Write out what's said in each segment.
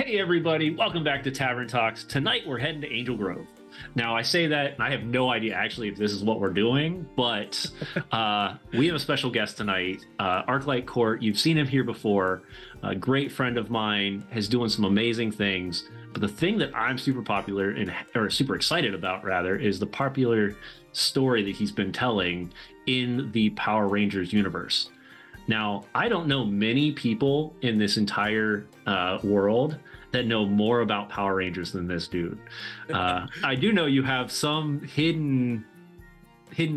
Hey everybody, welcome back to Tavern Talks. Tonight we're heading to Angel Grove. Now I say that, and I have no idea actually if this is what we're doing, but we have a special guest tonight, Arclight Court. You've seen him here before. A great friend of mine, has doing some amazing things. But the thing that I'm super super excited about rather, is the popular story that he's been telling in the Power Rangers universe. Now, I don't know many people in this entire world that know more about Power Rangers than this dude. I do know you have some hidden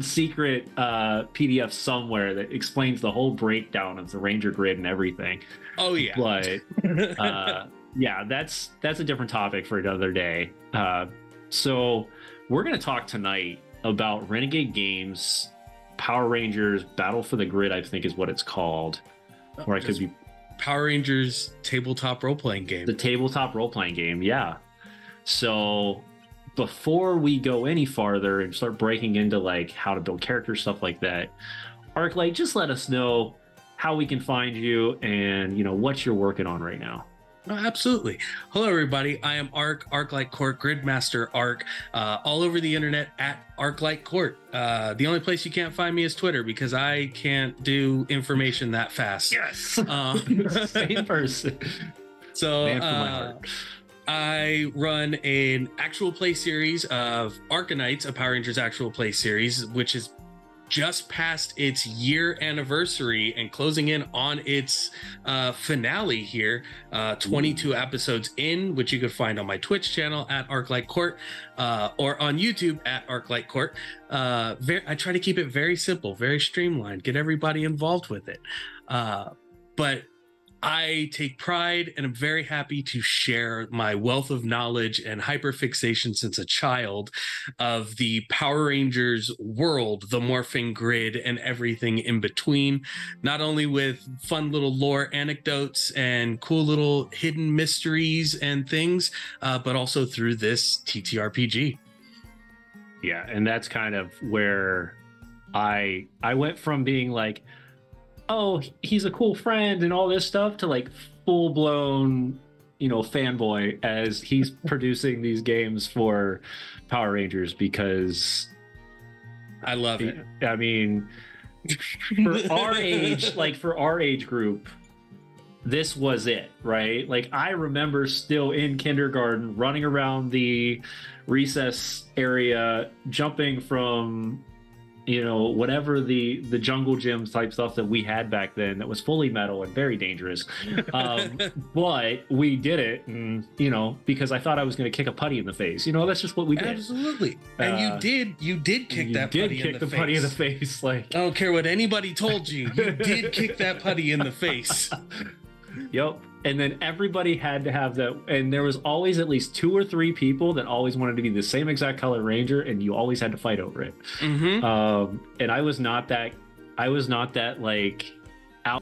secret PDF somewhere that explains the whole breakdown of the Ranger grid and everything. Oh yeah. But yeah, that's a different topic for another day. So we're going to talk tonight about Renegade Games, Power Rangers Battle for the Grid, I think is what it's called. Or I could be Power Rangers tabletop role-playing game. The tabletop role-playing game, yeah. So before we go any farther and start breaking into like how to build characters, stuff like that, Arclight, just let us know how we can find you and what you're working on right now. Oh, absolutely. Hello, everybody. I am Arclight Court, Gridmaster Arc, all over the internet at Arclight Court. The only place you can't find me is Twitter because I can't do information that fast. Yes. Same person. So I run an actual play series of Arcanites, a Power Rangers actual play series, which is just past its year anniversary and closing in on its finale here, 22 episodes in, which you could find on my Twitch channel at Arclight Court, or on YouTube at Arclight Court. I try to keep it very simple, very streamlined, get everybody involved with it. But I take pride and I'm very happy to share my wealth of knowledge and hyperfixation since a child of the Power Rangers world, the morphing grid, and everything in between, not only with fun little lore anecdotes and cool little hidden mysteries and things, but also through this TTRPG. Yeah, and that's kind of where I went from being like, oh, he's a cool friend and all this stuff, to like full-blown, fanboy as he's producing these games for Power Rangers, because I love it. I mean, for our age group, this was it, right? Like, I remember still in kindergarten running around the recess area, jumping from whatever the jungle gym type stuff that we had back then that was fully metal and very dangerous. But we did it, and, because I thought I was going to kick a putty in the face. That's just what we did. Absolutely. And you did kick that putty in the face. Putty in the face. Like, I don't care what anybody told you. You did kick that putty in the face. Yep. And then everybody had to have that, and there was always at least 2 or 3 people that always wanted to be the same exact color Ranger, and you always had to fight over it. Mm-hmm. And I was not that like out.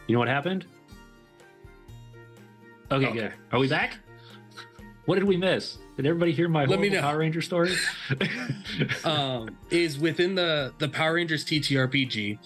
You know what happened? Okay, good. Are we back? What did we miss? Did everybody hear my horrible Power Ranger story? Is within the Power Rangers TTRPG,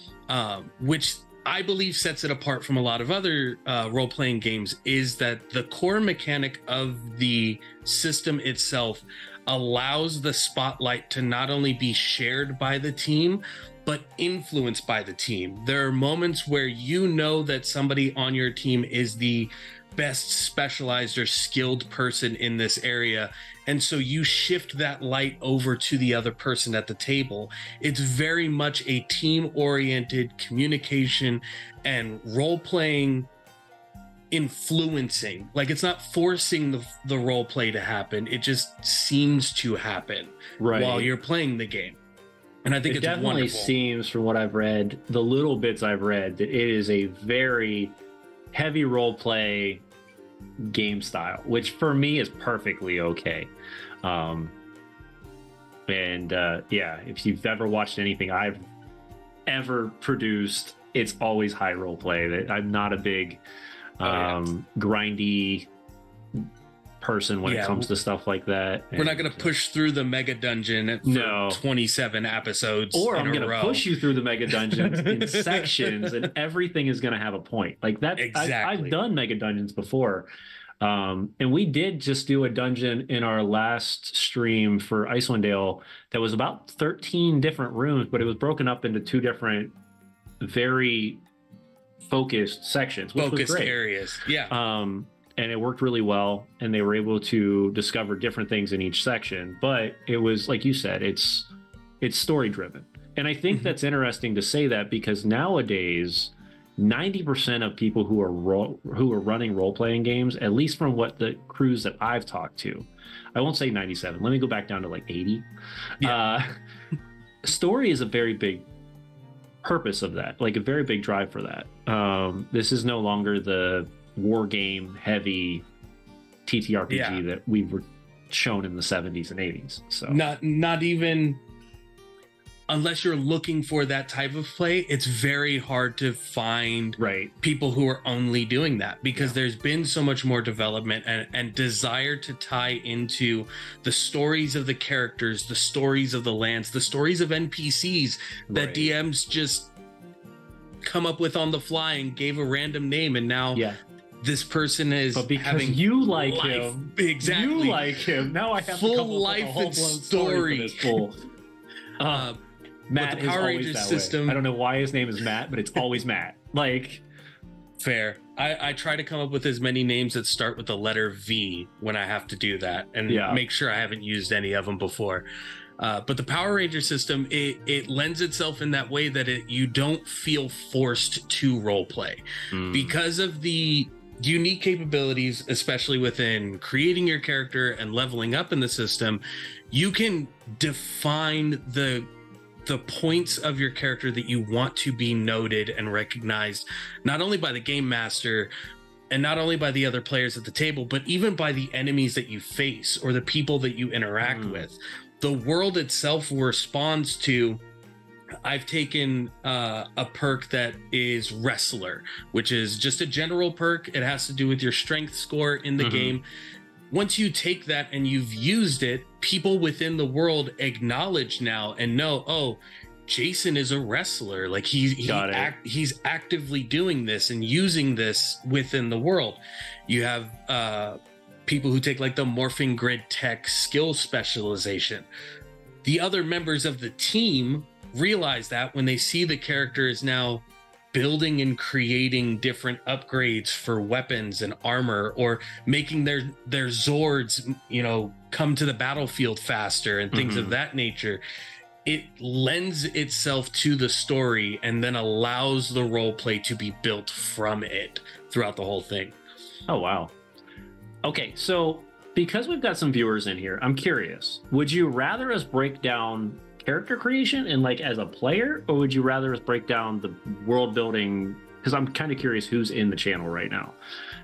which I believe sets it apart from a lot of other role-playing games, is that the core mechanic of the system itself allows the spotlight to not only be shared by the team, but influenced by the team. There are moments where that somebody on your team is the best specialized or skilled person in this area, and so you shift that light over to the other person at the table. It's very much a team-oriented communication and role-playing influencing, like it's not forcing the role play to happen. It just seems to happen while you're playing the game. And I think it definitely wonderful. Seems, from what I've read, the little bits I've read, that it is a very heavy role play game style, which for me is perfectly okay. If you've ever watched anything I've ever produced, it's always high role play. I'm not a big grindy person when it comes to stuff like that. We're not going to push through the mega dungeon for 27 episodes, or I'm going to push you through the mega dungeons in sections, and everything is going to have a point. Like that. Exactly. I've done mega dungeons before, and we did just do a dungeon in our last stream for Icewind Dale that was about 13 different rooms, but it was broken up into 2 different very focused sections, which was great. Areas. And it worked really well, and they were able to discover different things in each section. But it was, like you said, it's story driven. And I think that's interesting to say that, because nowadays 90% of people who are running role-playing games, at least from what the crews that I've talked to, I won't say 97, let me go back down to like 80. Story is a very big purpose of that, like a very big drive for that. This is no longer the war game heavy TTRPG that we were shown in the 70s and 80s. So not even, unless you're looking for that type of play, it's very hard to find people who are only doing that, because there's been so much more development and desire to tie into the stories of the characters, the stories of the lands, the stories of NPCs that DMs just come up with on the fly and gave a random name, and now this person is, but because having you like life. him, exactly, you like him. Now I have full to come up life with a and story. For this Matt the Power Rangers system. I don't know why his name is Matt, but it's always Matt. Like, fair. I try to come up with as many names that start with the letter V when I have to do that, and make sure I haven't used any of them before. But the Power Ranger system, it lends itself in that way that you don't feel forced to role play because of the unique capabilities, especially within creating your character and leveling up in the system. You can define the points of your character that you want to be noted and recognized, not only by the game master and not only by the other players at the table, but even by the enemies that you face or the people that you interact with. The world itself responds to. I've taken a perk that is Wrestler, which is just a general perk. It has to do with your strength score in the game. Once you take that and you've used it, people within the world acknowledge now and know, oh, Jason is a wrestler. Like he's actively doing this and using this within the world. You have people who take like the morphing grid tech skill specialization. The other members of the team realize that when they see the character is now building and creating different upgrades for weapons and armor, or making their Zords, come to the battlefield faster and things of that nature, it lends itself to the story and then allows the role play to be built from it throughout the whole thing. Oh, wow. Okay, so because we've got some viewers in here, I'm curious, would you rather us break down character creation and like as a player, or would you rather us break down the world building? Because I'm kind of curious who's in the channel right now.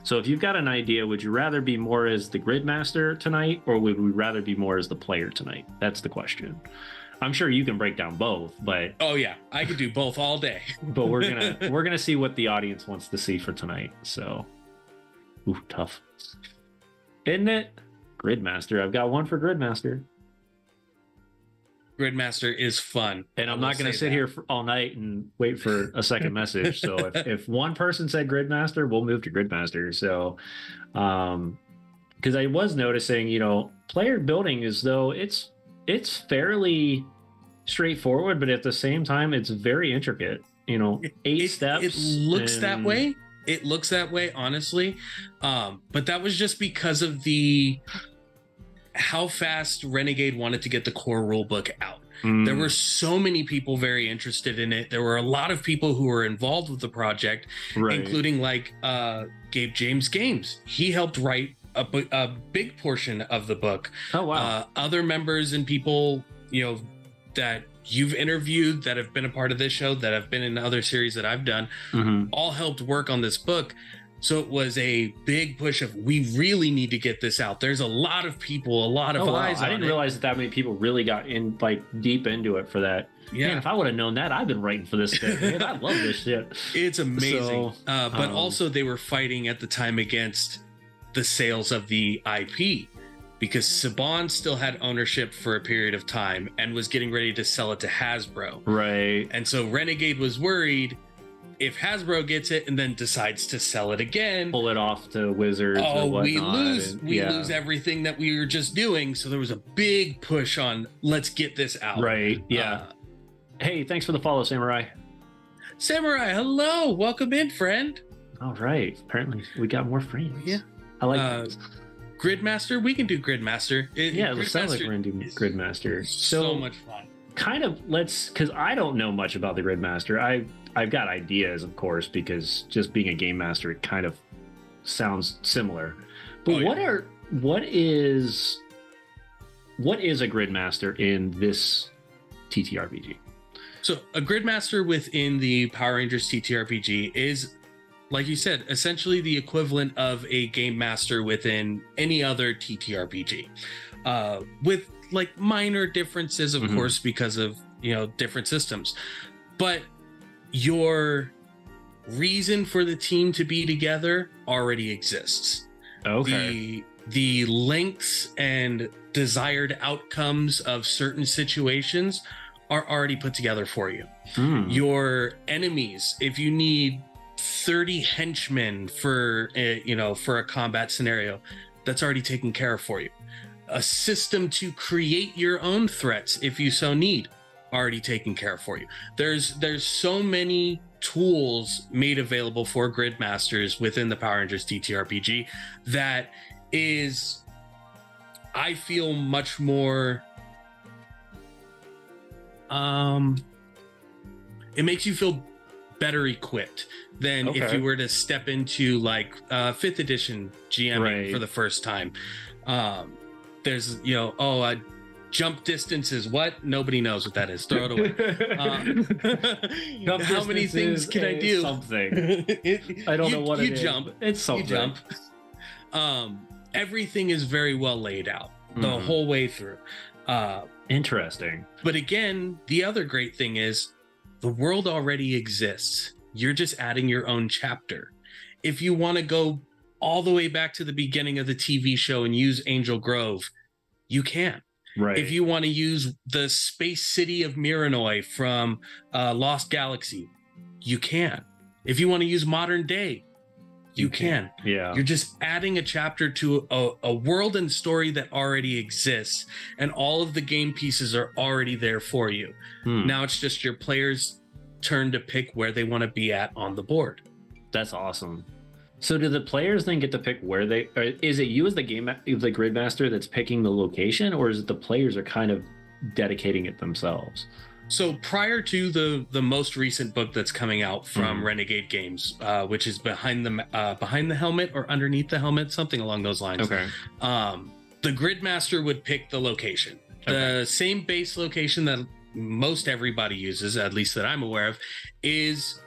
So if you've got an idea, would you rather be more as the Gridmaster tonight, or would we rather be more as the player tonight? That's the question. I'm sure you can break down both, but oh yeah, I could do both all day. But we're gonna see what the audience wants to see for tonight. So, tough, isn't it? Gridmaster. I've got one for Gridmaster. Gridmaster is fun, and I'm not going to sit here all night and wait for a second message. So if one person said Gridmaster, we'll move to Gridmaster. So, because I was noticing, player building is though it's fairly straightforward, but at the same time, it's very intricate. 8 steps. It looks that way. It looks that way, honestly. But that was just because of how fast Renegade wanted to get the core rulebook out. There were so many people very interested in it. There were a lot of people who were involved with the project, including like Gabe James Games. He helped write a big portion of the book. Oh, wow. Other members and people, you know, that you've interviewed that have been a part of this show, that have been in other series that I've done, all helped work on this book. So it was a big push of, we really need to get this out. There's a lot of people, a lot of eyes on it. I didn't realize that many people really got in, like, deep into it for that. Yeah. Man, if I would have known that, I've been writing for this shit. Man, I love this shit. It's amazing. So, but also they were fighting at the time against the sales of the IP, because Saban still had ownership for a period of time and was getting ready to sell it to Hasbro. Right. And so Renegade was worried, if Hasbro gets it and then decides to sell it again, pull it off to Wizards, we lose everything that we were just doing. So there was a big push on, let's get this out. Right. Yeah. Hey, thanks for the follow, Samurai. Samurai, hello. Welcome in, friend. All right. Apparently we got more friends. Yeah. I like Gridmaster. We can do Gridmaster. It sounds like we're going to do Gridmaster. So much fun. Kind of because I don't know much about the Gridmaster. I've got ideas, of course, because just being a game master, it kind of sounds similar. But what is a Gridmaster in this TTRPG? So a Gridmaster within the Power Rangers TTRPG is, like you said, essentially the equivalent of a game master within any other TTRPG, with like minor differences, of course, because of, you know, different systems. But your reason for the team to be together already exists. Okay. The lengths and desired outcomes of certain situations are already put together for you. Your enemies, if you need 30 henchmen for a combat scenario, that's already taken care of for you. A system to create your own threats if you so need, already taken care of for you. There's so many tools made available for Gridmasters within the Power Rangers TTRPG that is, I feel, much more it makes you feel better equipped than if you were to step into like 5th edition GMing for the first time. There's, jump distances. What? Nobody knows what that is. Throw it away. How many things can I do? Something. I don't know what it is. It's something. You jump. Everything is very well laid out the whole way through. Interesting. But again, the other great thing is the world already exists. You're just adding your own chapter. If you want to go all the way back to the beginning of the TV show and use Angel Grove, you can. Right. If you want to use the space city of Miranoi from Lost Galaxy, you can. If you want to use modern day, you can. Yeah. You're just adding a chapter to a world and story that already exists, and all of the game pieces are already there for you. Now it's just your players' turn to pick where they want to be at on the board. That's awesome. So do the players then get to pick where they, or is it you as the Gridmaster that's picking the location, or is it the players are kind of dedicating it themselves? So prior to the most recent book that's coming out from Renegade Games, which is behind the helmet or underneath the helmet, something along those lines. Okay. The Gridmaster would pick the location, the same base location that most everybody uses, at least that I'm aware of, is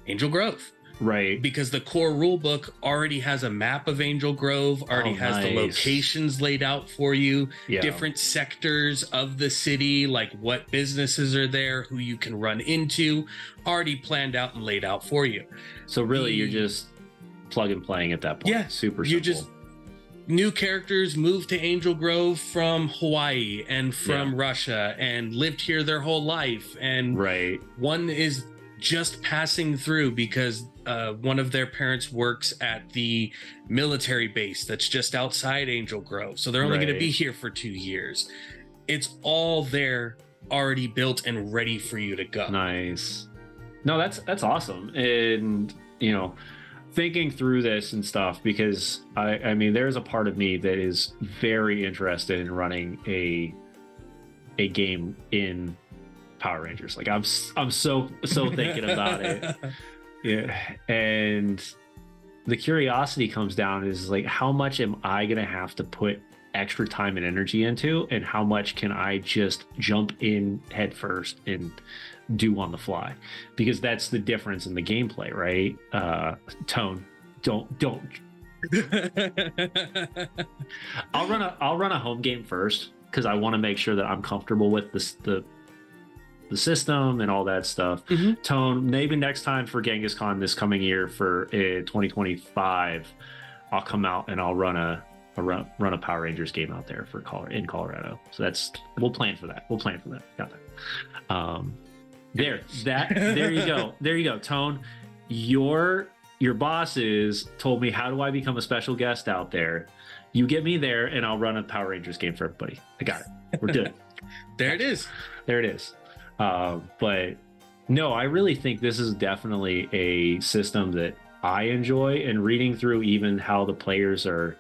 Angel Grove. Right. Because the core rulebook already has a map of Angel Grove, already has the locations laid out for you, different sectors of the city, like what businesses are there, who you can run into, already planned out and laid out for you. So really you're just plug and playing at that point. Yeah. Super simple. You just, new characters moved to Angel Grove from Hawaii and from Russia and lived here their whole life. And one is just passing through because one of their parents works at the military base that's just outside Angel Grove. So they're only going to be here for 2 years. It's all there, already built and ready for you to go. Nice. No, that's awesome. And, thinking through this and stuff, because I mean, there's a part of me that is very interested in running a game in Power Rangers. Like I'm so thinking about it. Yeah. And the curiosity comes down is like, how much am I going to have to put extra time and energy into, and how much can I just jump in head first and do on the fly? Because that's the difference in the gameplay, right? Tone, don't. I'll run a home game first, because I want to make sure that I'm comfortable with the system and all that stuff. Mm-hmm. Tone, maybe next time for Genghis Khan this coming year for 2025, I'll come out and I'll run a Power Rangers game out there in Colorado. So we'll plan for that. Got that. There you go. Tone, your bosses told me, how do I become a special guest out there? You get me there and I'll run a Power Rangers game for everybody. I got it. We're good. There it is. But no, I really think this is definitely a system that I enjoy, and reading through even how the players are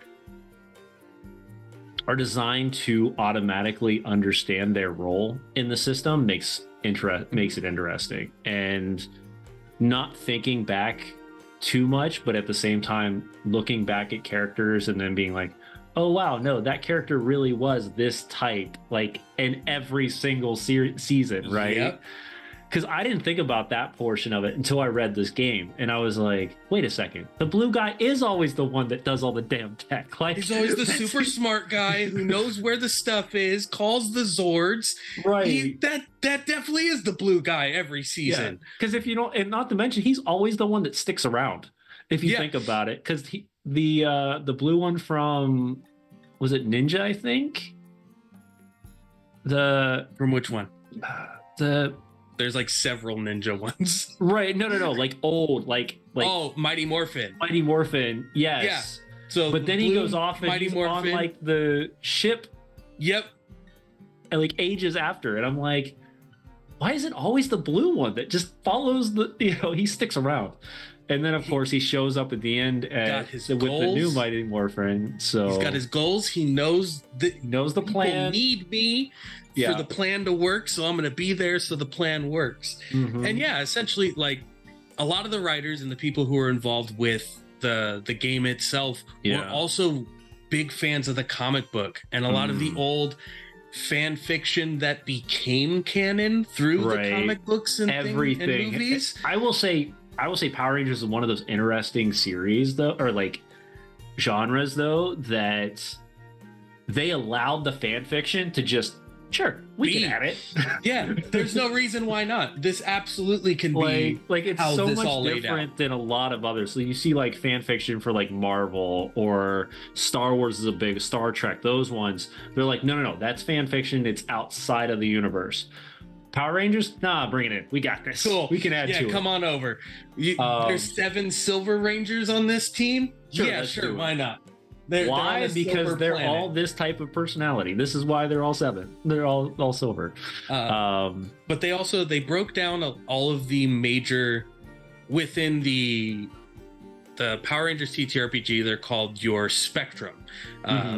designed to automatically understand their role in the system makes it interesting. And not thinking back too much, but at the same time looking back at characters and then being like, oh wow, no, that character really was this type, like in every single season, right? Yep. Because I didn't think about that portion of it until I read this game, and I was like, wait a second, the blue guy is always the one that does all the damn tech. Like, he's always the super smart guy who knows where the stuff is, calls the Zords. Right. That definitely is the blue guy every season. Because if you don't, and not to mention, he's always the one that sticks around, if you think about it. Because the blue one from, was it Ninja, I think? From which one? There's like several ninja ones. Right. No. Like old, like oh, Mighty Morphin. Mighty Morphin. Yes. Yeah. So but then he goes off and Mighty he's Morphin. on like the ship. Yep. And like ages after. And I'm like, why is it always the blue one that just follows he sticks around? And then of course he shows up at the end with the new Mighty Morphin. So he's got his goals. He knows the plan. Need me for the plan to work, so I'm going to be there so the plan works. Mm-hmm. And essentially, like a lot of the writers and the people who are involved with the game itself were also big fans of the comic book and a lot of the old fan fiction that became canon through the comic books and everything and movies. I will say Power Rangers is one of those interesting series though, or like genres though, that they allowed the fan fiction to just we can have it. Yeah, there's no reason why not. This absolutely can be like it's so much different than a lot of others. So you see like fan fiction for like Marvel or Star Wars is a big, Star Trek, those ones, they're like, no, that's fan fiction. It's outside of the universe. Power Rangers? Nah, bring it in. We got this. Cool. We can add to it. Yeah, come on over. There's 7 Silver Rangers on this team? Sure. Why not? Why? Because they're all this type of personality. This is why they're all 7. They're all silver. But they broke down all of the major within the Power Rangers TTRPG. They're called your Spectrum,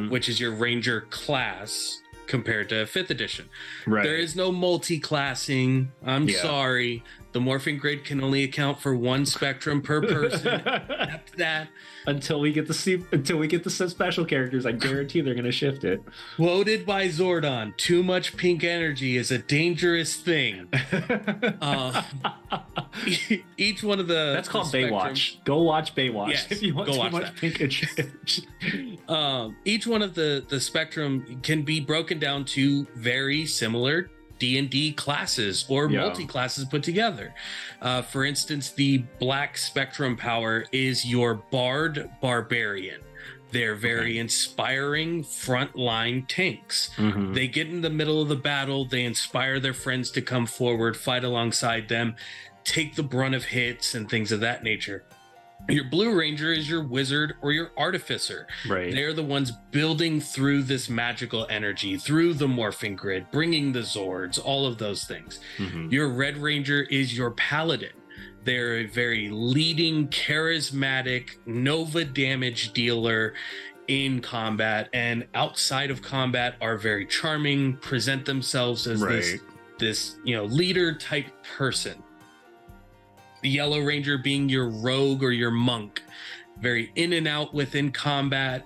which is your Ranger class compared to 5th edition. Right. There is no multi-classing. I'm sorry. The morphing grid can only account for 1 spectrum per person. After that, until we get the special characters, I guarantee they're going to shift it. Quoted by Zordon, too much pink energy is a dangerous thing. Each one of that's called Baywatch. Go watch Baywatch if you want too much that. pink energy. Each one of the spectrum can be broken down to very similar D&D classes or multi-classes put together. For instance, the Black Spectrum power is your Bard Barbarian. They're very inspiring frontline tanks. Mm-hmm. They get in the middle of the battle, they inspire their friends to come forward, fight alongside them, take the brunt of hits and things of that nature. Your Blue Ranger is your wizard or your artificer. Right. They're the ones building through this magical energy, through the morphing grid, bringing the Zords, all of those things. Mm-hmm. Your Red Ranger is your paladin. They're a very leading, charismatic Nova damage dealer in combat, and outside of combat are very charming, present themselves as this leader type person. The Yellow Ranger being your rogue or your monk, very in and out within combat,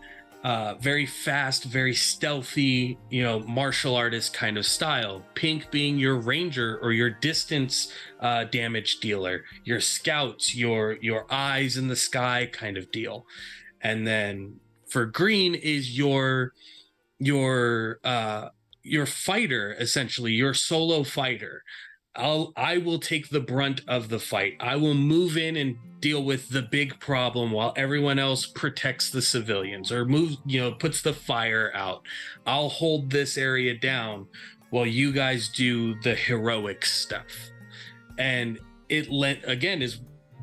very fast, very stealthy, martial artist kind of style. Pink being your ranger or your distance damage dealer, your scouts, your eyes in the sky kind of deal. And then for green is your fighter, essentially, your solo fighter. I will take the brunt of the fight. I will move in and deal with the big problem while everyone else protects the civilians or puts the fire out. I'll hold this area down while you guys do the heroic stuff. And is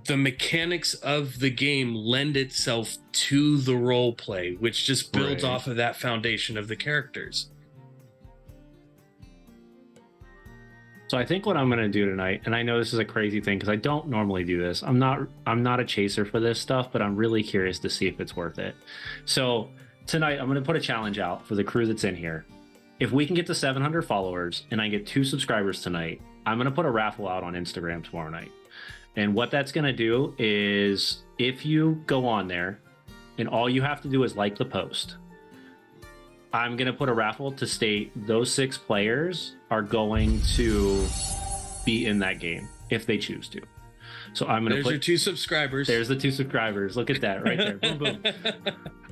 the mechanics of the game lend itself to the role play, which just builds off of that foundation of the characters. So I think what I'm going to do tonight, and I know this is a crazy thing because I don't normally do this. I'm not a chaser for this stuff, but I'm really curious to see if it's worth it. So tonight I'm going to put a challenge out for the crew that's in here. If we can get to 700 followers and I get 2 subscribers tonight, I'm going to put a raffle out on Instagram tomorrow night. And what that's going to do is if you go on there and all you have to do is like the post, I'm going to put a raffle to state those 6 players are going to be in that game if they choose to. So I'm going to put your 2 subscribers. There's the 2 subscribers. Look at that right there. Boom, boom.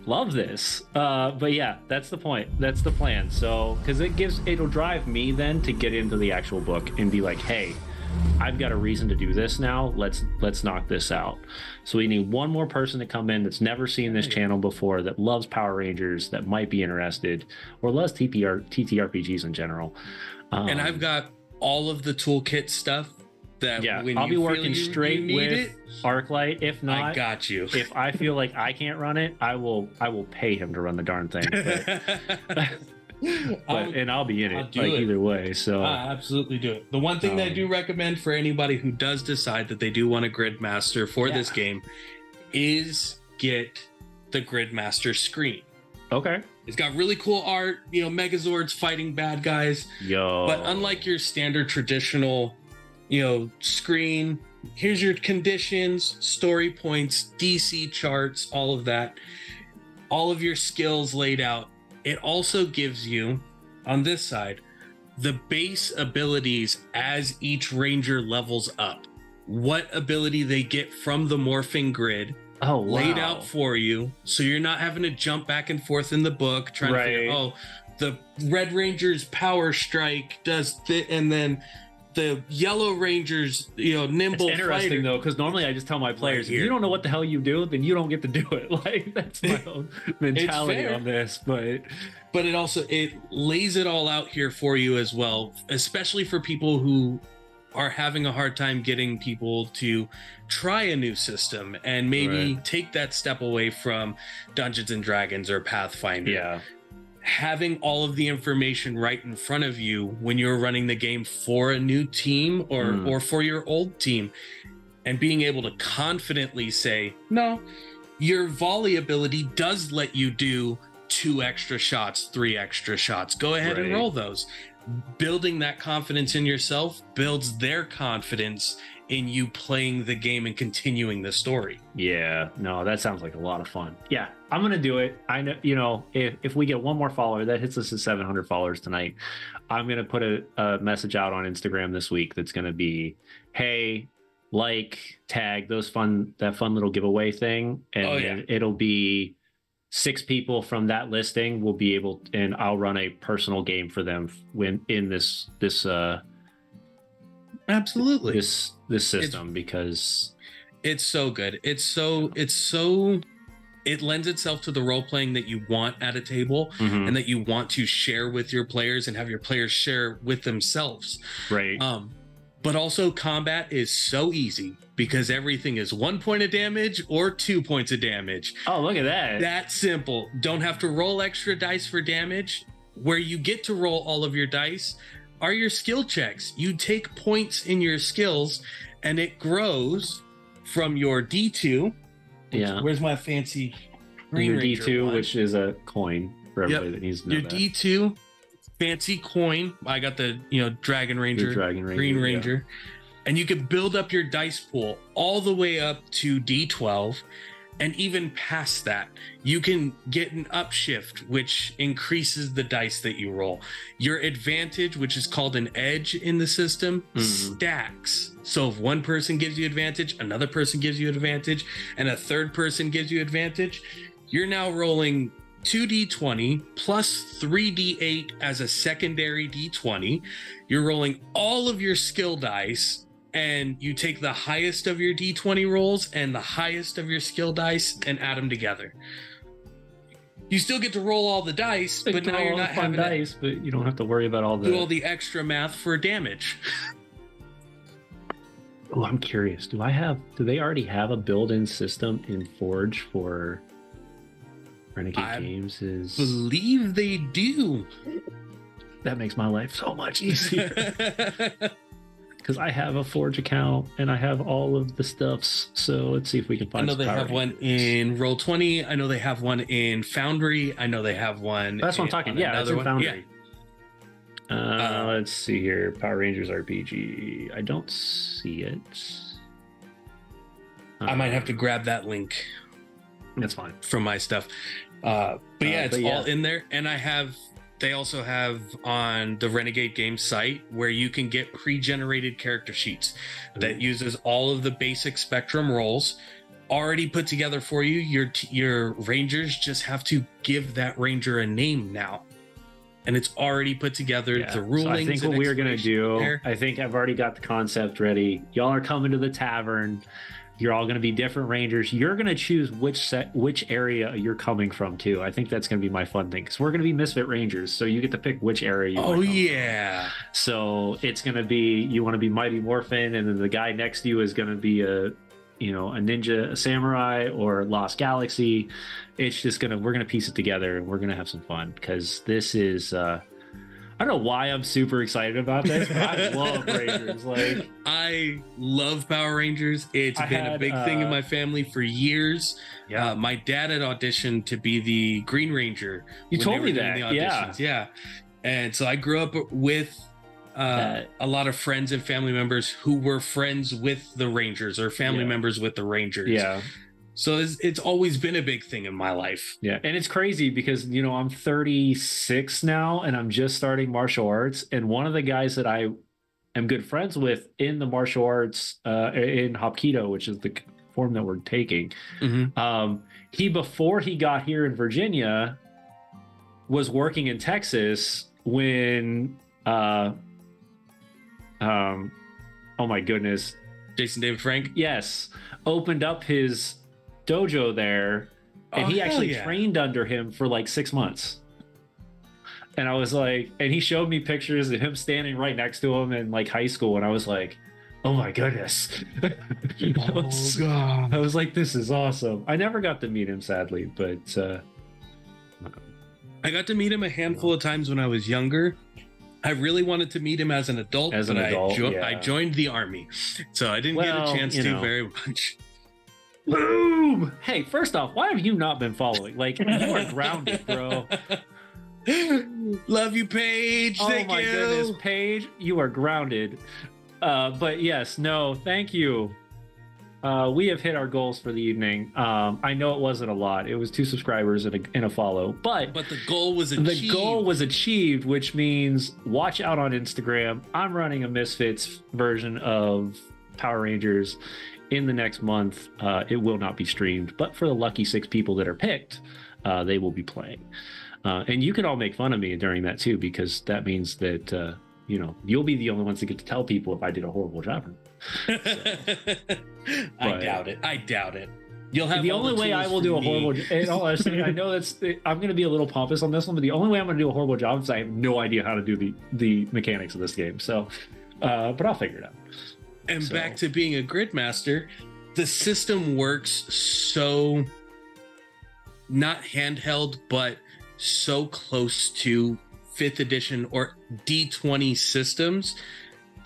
Love this. But yeah, that's the point. That's the plan. So, because it'll drive me then to get into the actual book and be like, hey, I've got a reason to do this now. Let's knock this out. So we need one more person to come in that's never seen this channel before, that loves Power Rangers, that might be interested, or loves TTRPGs in general. And I've got all of the toolkit stuff that I'll be working straight with Arclight. If not, I got you. If I feel like I can't run it, I will pay him to run the darn thing. And I'll be in it either way. So I'll absolutely do it. The one thing that I do recommend for anybody who does decide that they do want a Gridmaster for this game is get the Gridmaster screen. Okay. It's got really cool art, Megazords fighting bad guys. But unlike your standard traditional, screen, here's your conditions, story points, DC charts, all of that, all of your skills laid out. It also gives you, on this side, the base abilities as each ranger levels up. What ability they get from the morphing grid laid out for you, so you're not having to jump back and forth in the book trying to figure, the Red Ranger's power strike does and then the Yellow Ranger's, nimble. It's interesting though, because normally I just tell my players, if you don't know what the hell you do, then you don't get to do it. Like, that's my own mentality on this. But it lays it all out here for you as well, especially for people who are having a hard time getting people to try a new system and maybe take that step away from Dungeons and Dragons or Pathfinder. Yeah. Having all of the information right in front of you when you're running the game for a new team or for your old team, and being able to confidently say, no, your volley ability does let you do 2 extra shots, 3 extra shots. Go ahead and roll those. Building that confidence in yourself builds their confidence in you playing the game and continuing the story. Yeah, no, that sounds like a lot of fun. Yeah, I'm gonna do it. I know, if we get one more follower that hits us at 700 followers tonight, I'm gonna put a message out on Instagram this week that's gonna be, hey, tag that fun little giveaway thing, and it'll be 6 people from that listing will be able, and I'll run a personal game for them when in this absolutely this system, because it's so good. It lends itself to the role playing that you want at a table and that you want to share with your players and have your players share with themselves. Right. But also combat is so easy because everything is 1 point of damage or 2 points of damage. Oh, look at that. That's simple. Don't have to roll extra dice for damage. Where you get to roll all of your dice are your skill checks. You take points in your skills and it grows from your D2. Yeah. Where's my fancy Green your Ranger D2, one? which is a coin for everybody that needs to know your that. D2 fancy coin. I got the Dragon Ranger, Green Ranger, and you can build up your dice pool all the way up to D12, and even past that, you can get an upshift, which increases the dice that you roll. Your advantage, which is called an edge in the system, stacks. So if one person gives you advantage, another person gives you advantage, and a third person gives you advantage, you're now rolling 2d20 plus 3d8 as a secondary d20. You're rolling all of your skill dice, and you take the highest of your d20 rolls and the highest of your skill dice and add them together. You still get to roll all the dice, but now you're not having dice, but you don't have to worry about do all the extra math for damage. Oh, I'm curious. Do they already have a built-in system in Forge for Renegade Games? Believe they do. That makes my life so much easier. Because I have a Forge account and I have all of the stuffs. So let's see if we can find. I know they have one in Roll20. I know they have one in Foundry. I know they have one. That's what I'm talking. Yeah, it's in Foundry. Yeah. Let's see here. Power Rangers RPG. I don't see it. I might have to grab that link. That's fine from my stuff. But yeah, it's all in there. And they also have on the Renegade Games site where you can get pre-generated character sheets that uses all of the basic Spectrum roles already put together for you. Your Rangers just have to give that Ranger a name now. And it's already put together. The rulings. So I think what we're going to do, I think I've already got the concept ready. Y'all are coming to the tavern. You're all going to be different Rangers. You're going to choose which area you're coming from, too. I think that's going to be my fun thing, because we're going to be Misfit Rangers, so you get to pick which area you want to come from. So it's going to be, you want to be Mighty Morphin, and then the guy next to you is going to be a ninja, a samurai, or Lost Galaxy. It's just we're going to piece it together, and we're going to have some fun, because this is... I don't know why I'm super excited about this, but I love Rangers. I love Power Rangers. It's been a big thing in my family for years. Yeah. My dad had auditioned to be the Green Ranger. You told me that. Yeah. And so I grew up with a lot of friends and family members who were friends with the Rangers or family members with the Rangers. Yeah. So it's always been a big thing in my life. Yeah. And it's crazy because, I'm 36 now and I'm just starting martial arts. And one of the guys that I am good friends with in the martial arts, in Hapkido, which is the form that we're taking, before he got here in Virginia, was working in Texas when, oh my goodness. Jason David Frank? Yes. Opened up his dojo there, and he actually trained under him for 6 months. And I was like, and he showed me pictures of him standing right next to him in high school, and I was like, oh my goodness. God. I was like, this is awesome. I never got to meet him, sadly, but I got to meet him a handful of times when I was younger. I really wanted to meet him as an adult, I joined the army, so I didn't get a chance to very much. Boom! Hey, first off, why have you not been following? You are grounded, bro. Love you, Paige. Thank you. Oh my goodness, Paige, you are grounded. But yes, no, thank you. We have hit our goals for the evening. I know it wasn't a lot. It was 2 subscribers and a follow, but the goal was achieved. The goal was achieved, which means watch out on Instagram. I'm running a Misfits version of Power Rangers in the next month. It will not be streamed, but for the lucky 6 people that are picked, they will be playing. And you can all make fun of me during that too, because that means that you'll be the only ones that get to tell people if I did a horrible job. I doubt it. You'll have the only way I will do a horrible. In all honesty, I know I'm going to be a little pompous on this one, but the only way I'm going to do a horrible job is I have no idea how to do the mechanics of this game. So, but I'll figure it out. And back to being a Gridmaster, the system works so not handheld, but so close to 5th edition or D20 systems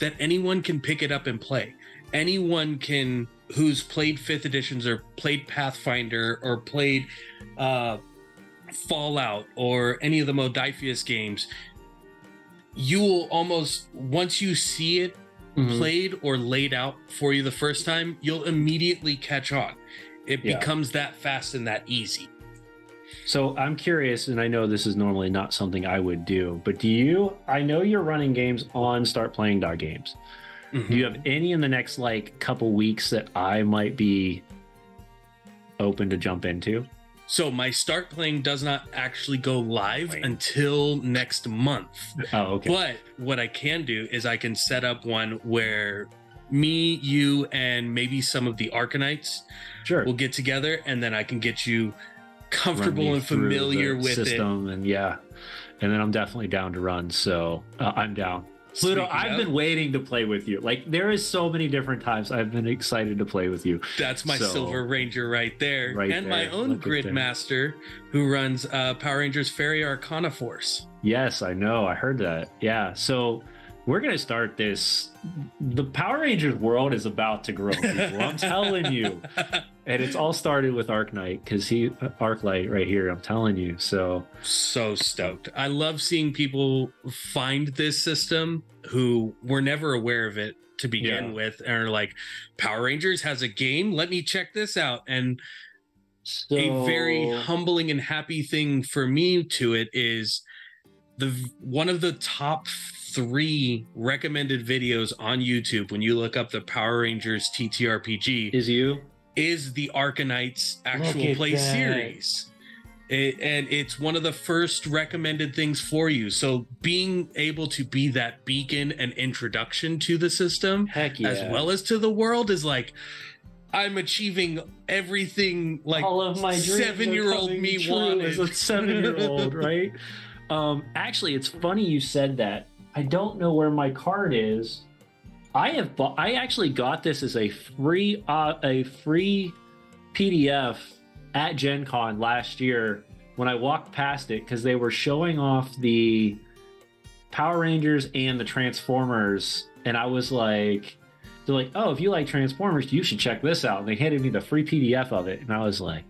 that anyone can pick it up and play. anyone can, who's played 5th editions or played Pathfinder or played Fallout or any of the Modiphius games, you will almost, once you see it played or laid out for you the first time, you'll immediately catch on. It becomes that fast and that easy. So I'm curious, and I know this is normally not something I would do, but I know you're running games on startplaying.games. Do you have any in the next like couple weeks that I might be open to jump into? So my Start Playing does not actually go live until next month. Oh, okay. But what I can do is I can set up one where me, you, and maybe some of the Arcanites will get together, and then I can get you comfortable and familiar with system, and then I'm definitely down to run. So I'm down. Pluto, I've been waiting to play with you. Like, there is so many different times I've been excited to play with you. That's my Silver Ranger right there. My own Grid Master who runs Power Rangers Fairy Arcana Force. Yes, I know. I heard that. Yeah. So we're going to start this. The Power Rangers world is about to grow, people. I'm telling you. And it's all started with Arclight, because Arclight right here, I'm telling you. So stoked. I love seeing people find this system who were never aware of it to begin with, and are like, Power Rangers has a game, let me check this out. And a very humbling and happy thing for me to it is one of the top 3 recommended videos on YouTube when you look up the Power Rangers TTRPG is the Arcanites actual play series. And it's one of the first recommended things for you. So being able to be that beacon and introduction to the system, as well as to the world, is like, I'm achieving everything like all of my 7-year-old me wanted. As a 7-year-old, right? Actually, it's funny you said that. I don't know where my card is. I actually got this as a free PDF at Gen Con last year when I walked past it, because they were showing off the Power Rangers and the Transformers, and I was like, they're like, oh, if you like Transformers, you should check this out. And they handed me the free PDF of it, and I was like,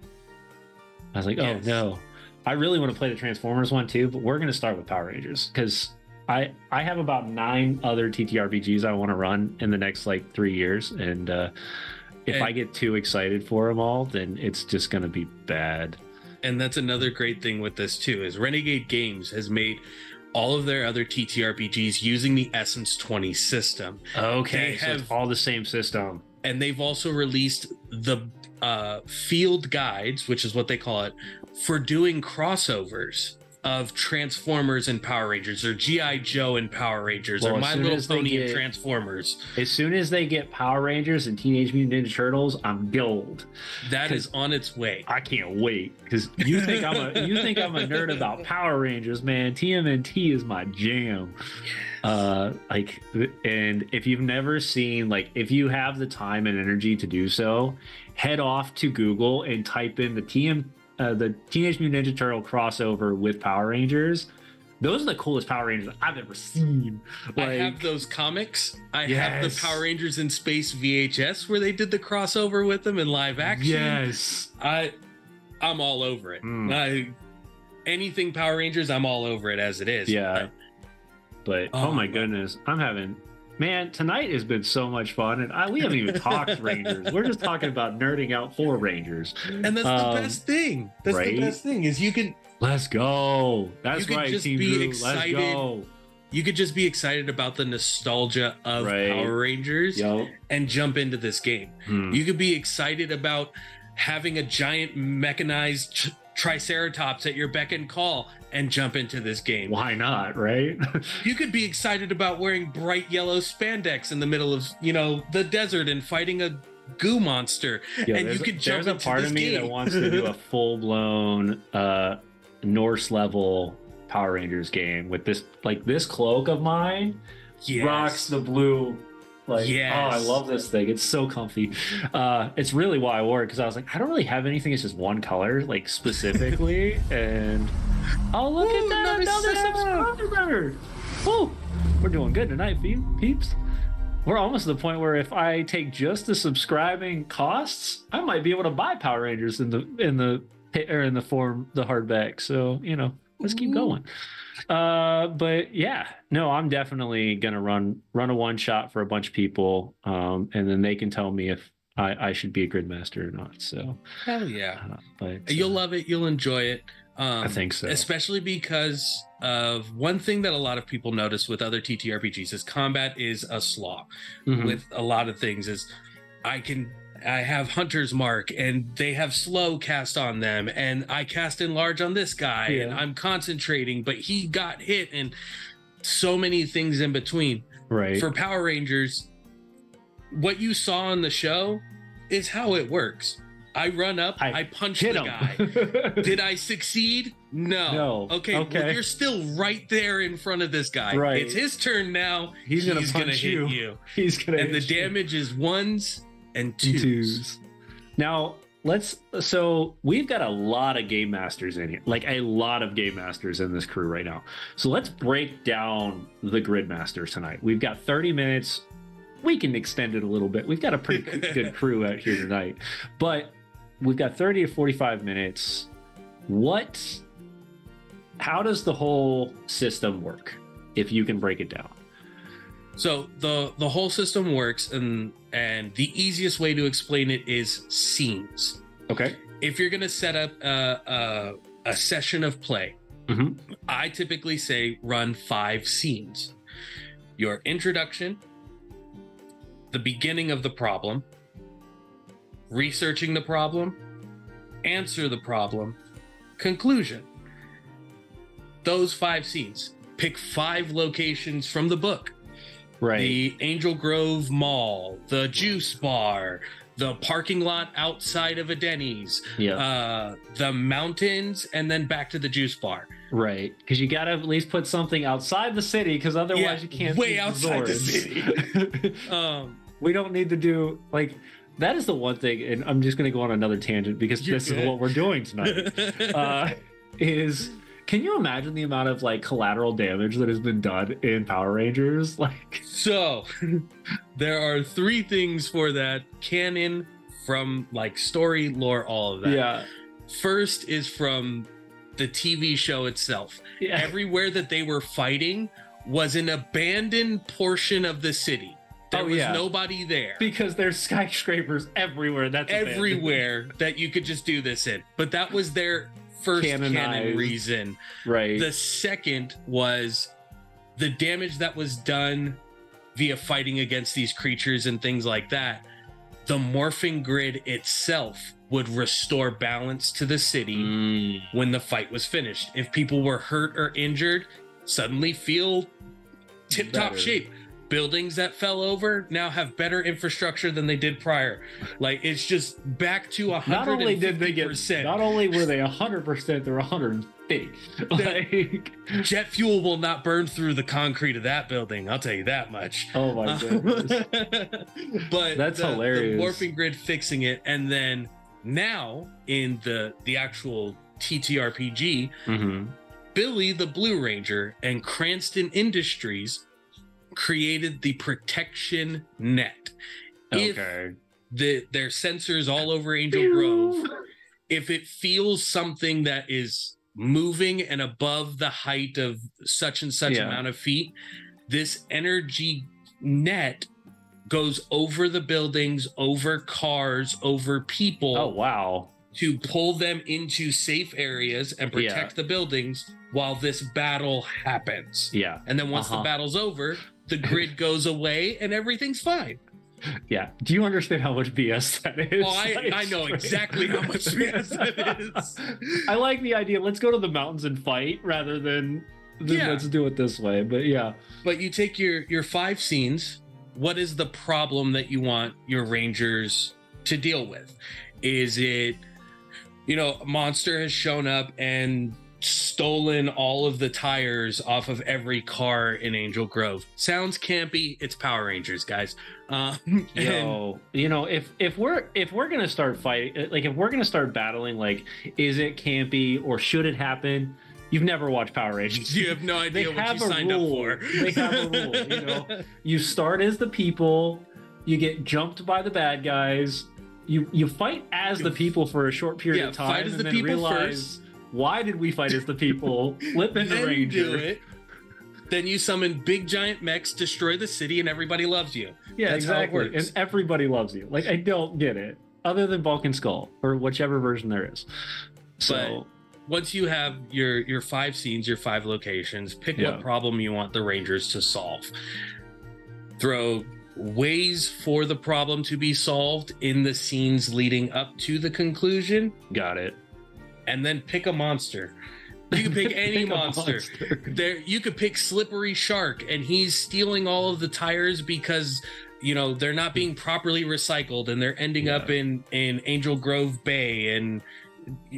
oh no, I really want to play the Transformers one too, but we're going to start with Power Rangers, because I have about 9 other TTRPGs I want to run in the next like 3 years, and if I get too excited for them all, then it's just going to be bad. And that's another great thing with this too, is Renegade Games has made all of their other TTRPGs using the Essence 20 system. Okay, so it's all the same system. And they've also released the field guides, which is what they call it, for doing crossovers of Transformers and Power Rangers, or G.I. Joe and Power Rangers, or My Little Pony and Transformers. As soon as they get Power Rangers and Teenage Mutant Ninja Turtles, I'm gold. That is on its way. I can't wait, because you think I'm a nerd about Power Rangers, man. TMNT is my jam. And if you've never seen, like, if you have the time and energy to do so, head off to Google and type in the Teenage Mutant Ninja Turtle crossover with Power Rangers. Those are the coolest Power Rangers I've ever seen. I have those comics. I have the Power Rangers in Space VHS where they did the crossover with them in live action. Yes. I'm all over it. Anything Power Rangers, I'm all over it as it is. Yeah. But oh my goodness, man, tonight has been so much fun, and we haven't even talked Rangers. We're just talking about nerding out for Rangers. And that's the best thing. That's the best thing, is you can... Let's go. That's right, just Team be Drew. excited. Let's go. You could just be excited about the nostalgia of Power Rangers and jump into this game. You could be excited about having a giant mechanized Triceratops at your beck and call and jump into this game. Why not, right? You could be excited about wearing bright yellow spandex in the middle of, the desert and fighting a goo monster. And you could jump into this game. There's a part of me that wants to do a full-blown Norse level Power Rangers game with this cloak of mine. Rocks the blue. Oh, I love this thing. It's so comfy. It's really why I wore it, because I was like, I don't really have anything. It's just one color, like, specifically. And look at that, another subscriber. We're doing good tonight, peeps. we're almost to the point where if I take just the subscribing costs, I might be able to buy Power Rangers in the form the hardback. So let's keep going. But yeah, no, I'm definitely gonna run a one shot for a bunch of people, and then they can tell me if I should be a grid master or not. So hell yeah, but you'll love it, you'll enjoy it. I think so, especially because of one thing that a lot of people notice with other TTRPGs is combat is a slaw. With a lot of things is I have Hunter's Mark and they have slow cast on them, and I cast enlarge on this guy, and I'm concentrating, but he got hit, and so many things in between. Right. For Power Rangers, what you saw on the show is how it works. I run up, I punch the guy. Did I succeed? No. Okay. Well, you're still right there in front of this guy. Right. It's his turn now. He's gonna hit you. He's gonna and the damage is ones and twos. Now so we've got a lot of game masters in here, like a lot of game masters in this crew right now. So let's break down the grid masters tonight. We've got 30 minutes. We can extend it a little bit. We've got a pretty good crew out here tonight, but we've got 30 to 45 minutes. How does the whole system work, if you can break it down? So the whole system works, and the easiest way to explain it is scenes. Okay. If you're going to set up a session of play, I typically say run 5 scenes. Your introduction, the beginning of the problem, researching the problem, answer the problem, conclusion. Those 5 scenes. Pick 5 locations from the book. Right. The Angel Grove Mall, the juice bar, the parking lot outside of a Denny's, the mountains, and then back to the juice bar. Right, because you got to at least put something outside the city, because otherwise you can't. Way outside the city. We don't need to do that is the one thing, and I'm just going to go on another tangent because this is what we're doing tonight. Can you imagine the amount of collateral damage that has been done in Power Rangers? So there are 3 things for that canon from story, lore, all of that. Yeah. First is from the TV show itself. Yeah. Everywhere that they were fighting was an abandoned portion of the city. There was nobody there. Because there's skyscrapers everywhere. That's everywhere that you could just do this in. But that was their first canon reason. Right. The second was the damage that was done via fighting against these creatures and things like that. The morphing grid itself would restore balance to the city when the fight was finished. If people were hurt or injured, suddenly feel tip-top shape. Buildings that fell over now have better infrastructure than they did prior. It's just back to 150%. Not only did they not only were they 100%, they're 150. Jet fuel will not burn through the concrete of that building. I'll tell you that much. Oh my goodness! But that's hilarious. The morphing grid fixing it, and then now in the actual TTRPG, Billy the Blue Ranger and Cranston Industries created the protection net. Okay. If their sensors all over Angel Grove, if it feels something that is moving and above the height of such and such amount of feet, this energy net goes over the buildings, over cars, over people. Oh, wow. To pull them into safe areas and protect the buildings while this battle happens. Yeah. And then once the battle's over, the grid goes away and everything's fine. Yeah. Do you understand how much BS that is? Oh, I know exactly how much BS that is. I like the idea. Let's go to the mountains and fight rather than let's do it this way. But yeah. But you take your 5 scenes. What is the problem that you want your Rangers to deal with? Is it, a monster has shown up and stolen all of the tires off of every car in Angel Grove? Sounds campy. It's Power Rangers, guys. If we're gonna start fighting, if we're gonna start battling, is it campy or should it happen? You've never watched Power Rangers. You have no idea what you signed up for. They have a rule. You know, you start as the people, you get jumped by the bad guys, you fight as the people for a short period of time, fight as and the then people realize, first. Why did we fight as the people? Flip into Then you Ranger. do it. Then you summon big giant mechs, destroy the city, and everybody loves you. Yeah, That's exactly. how it works. And everybody loves you. Like, I don't get it. Other than Vulcan Skull, or whichever version there is. So once you have your 5 scenes, your 5 locations, pick what problem you want the Rangers to solve. Throw ways for the problem to be solved in the scenes leading up to the conclusion. Got it. And then pick a monster. You can pick any monster. There, you could pick Slippery Shark, and he's stealing all of the tires because, you know, they're not being properly recycled, and they're ending up in Angel Grove Bay, and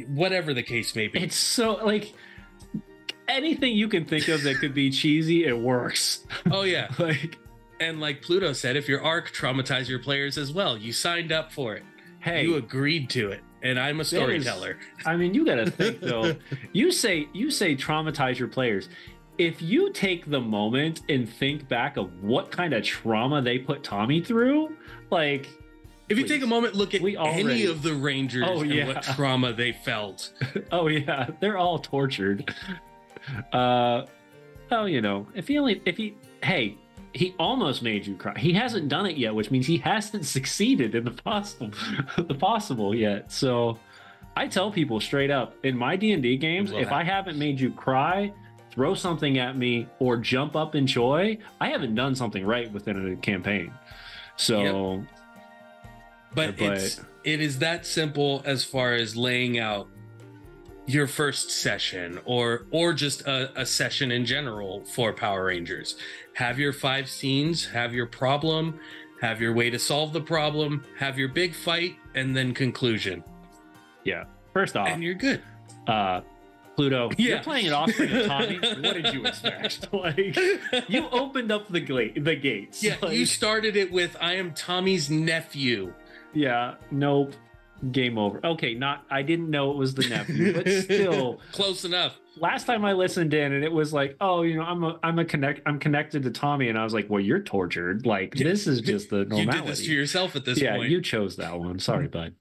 whatever the case may be. It's so, like, anything you can think of that could be cheesy, it works. Oh yeah. And like Pluto said, if your arc traumatized your players as well, you signed up for it. Hey, you agreed to it. And I'm a storyteller. I mean, you got to think though. You say traumatize your players. If you take the moment and think back of what kind of trauma they put Tommy through, like, if you take a moment, look at any of the Rangers and what trauma they felt. Oh yeah, they're all tortured. You know, he almost made you cry. He hasn't done it yet, which means he hasn't succeeded in the possible yet. So I tell people straight up, in my D&D games, if I haven't made you cry, throw something at me, or jump up in joy, I haven't done something right within a campaign. So But it is that simple as far as laying out your first session or just a session in general for Power Rangers. Have your 5 scenes, have your problem, have your way to solve the problem, have your big fight, and then conclusion. Yeah. First off, and you're good. Pluto, you're playing it off to Tommy. What did you expect? Like, you opened up the gates. Yeah, like, you started it with, I am Tommy's nephew. Yeah, nope. Game over. Okay, I didn't know it was the nephew, but still close enough. Last time I listened in, and it was like, oh, you know, I'm connected to Tommy, and I was like, well, you're tortured. Like, this is just the normality. You did this to yourself at this point. Yeah, you chose that one. Sorry, bud.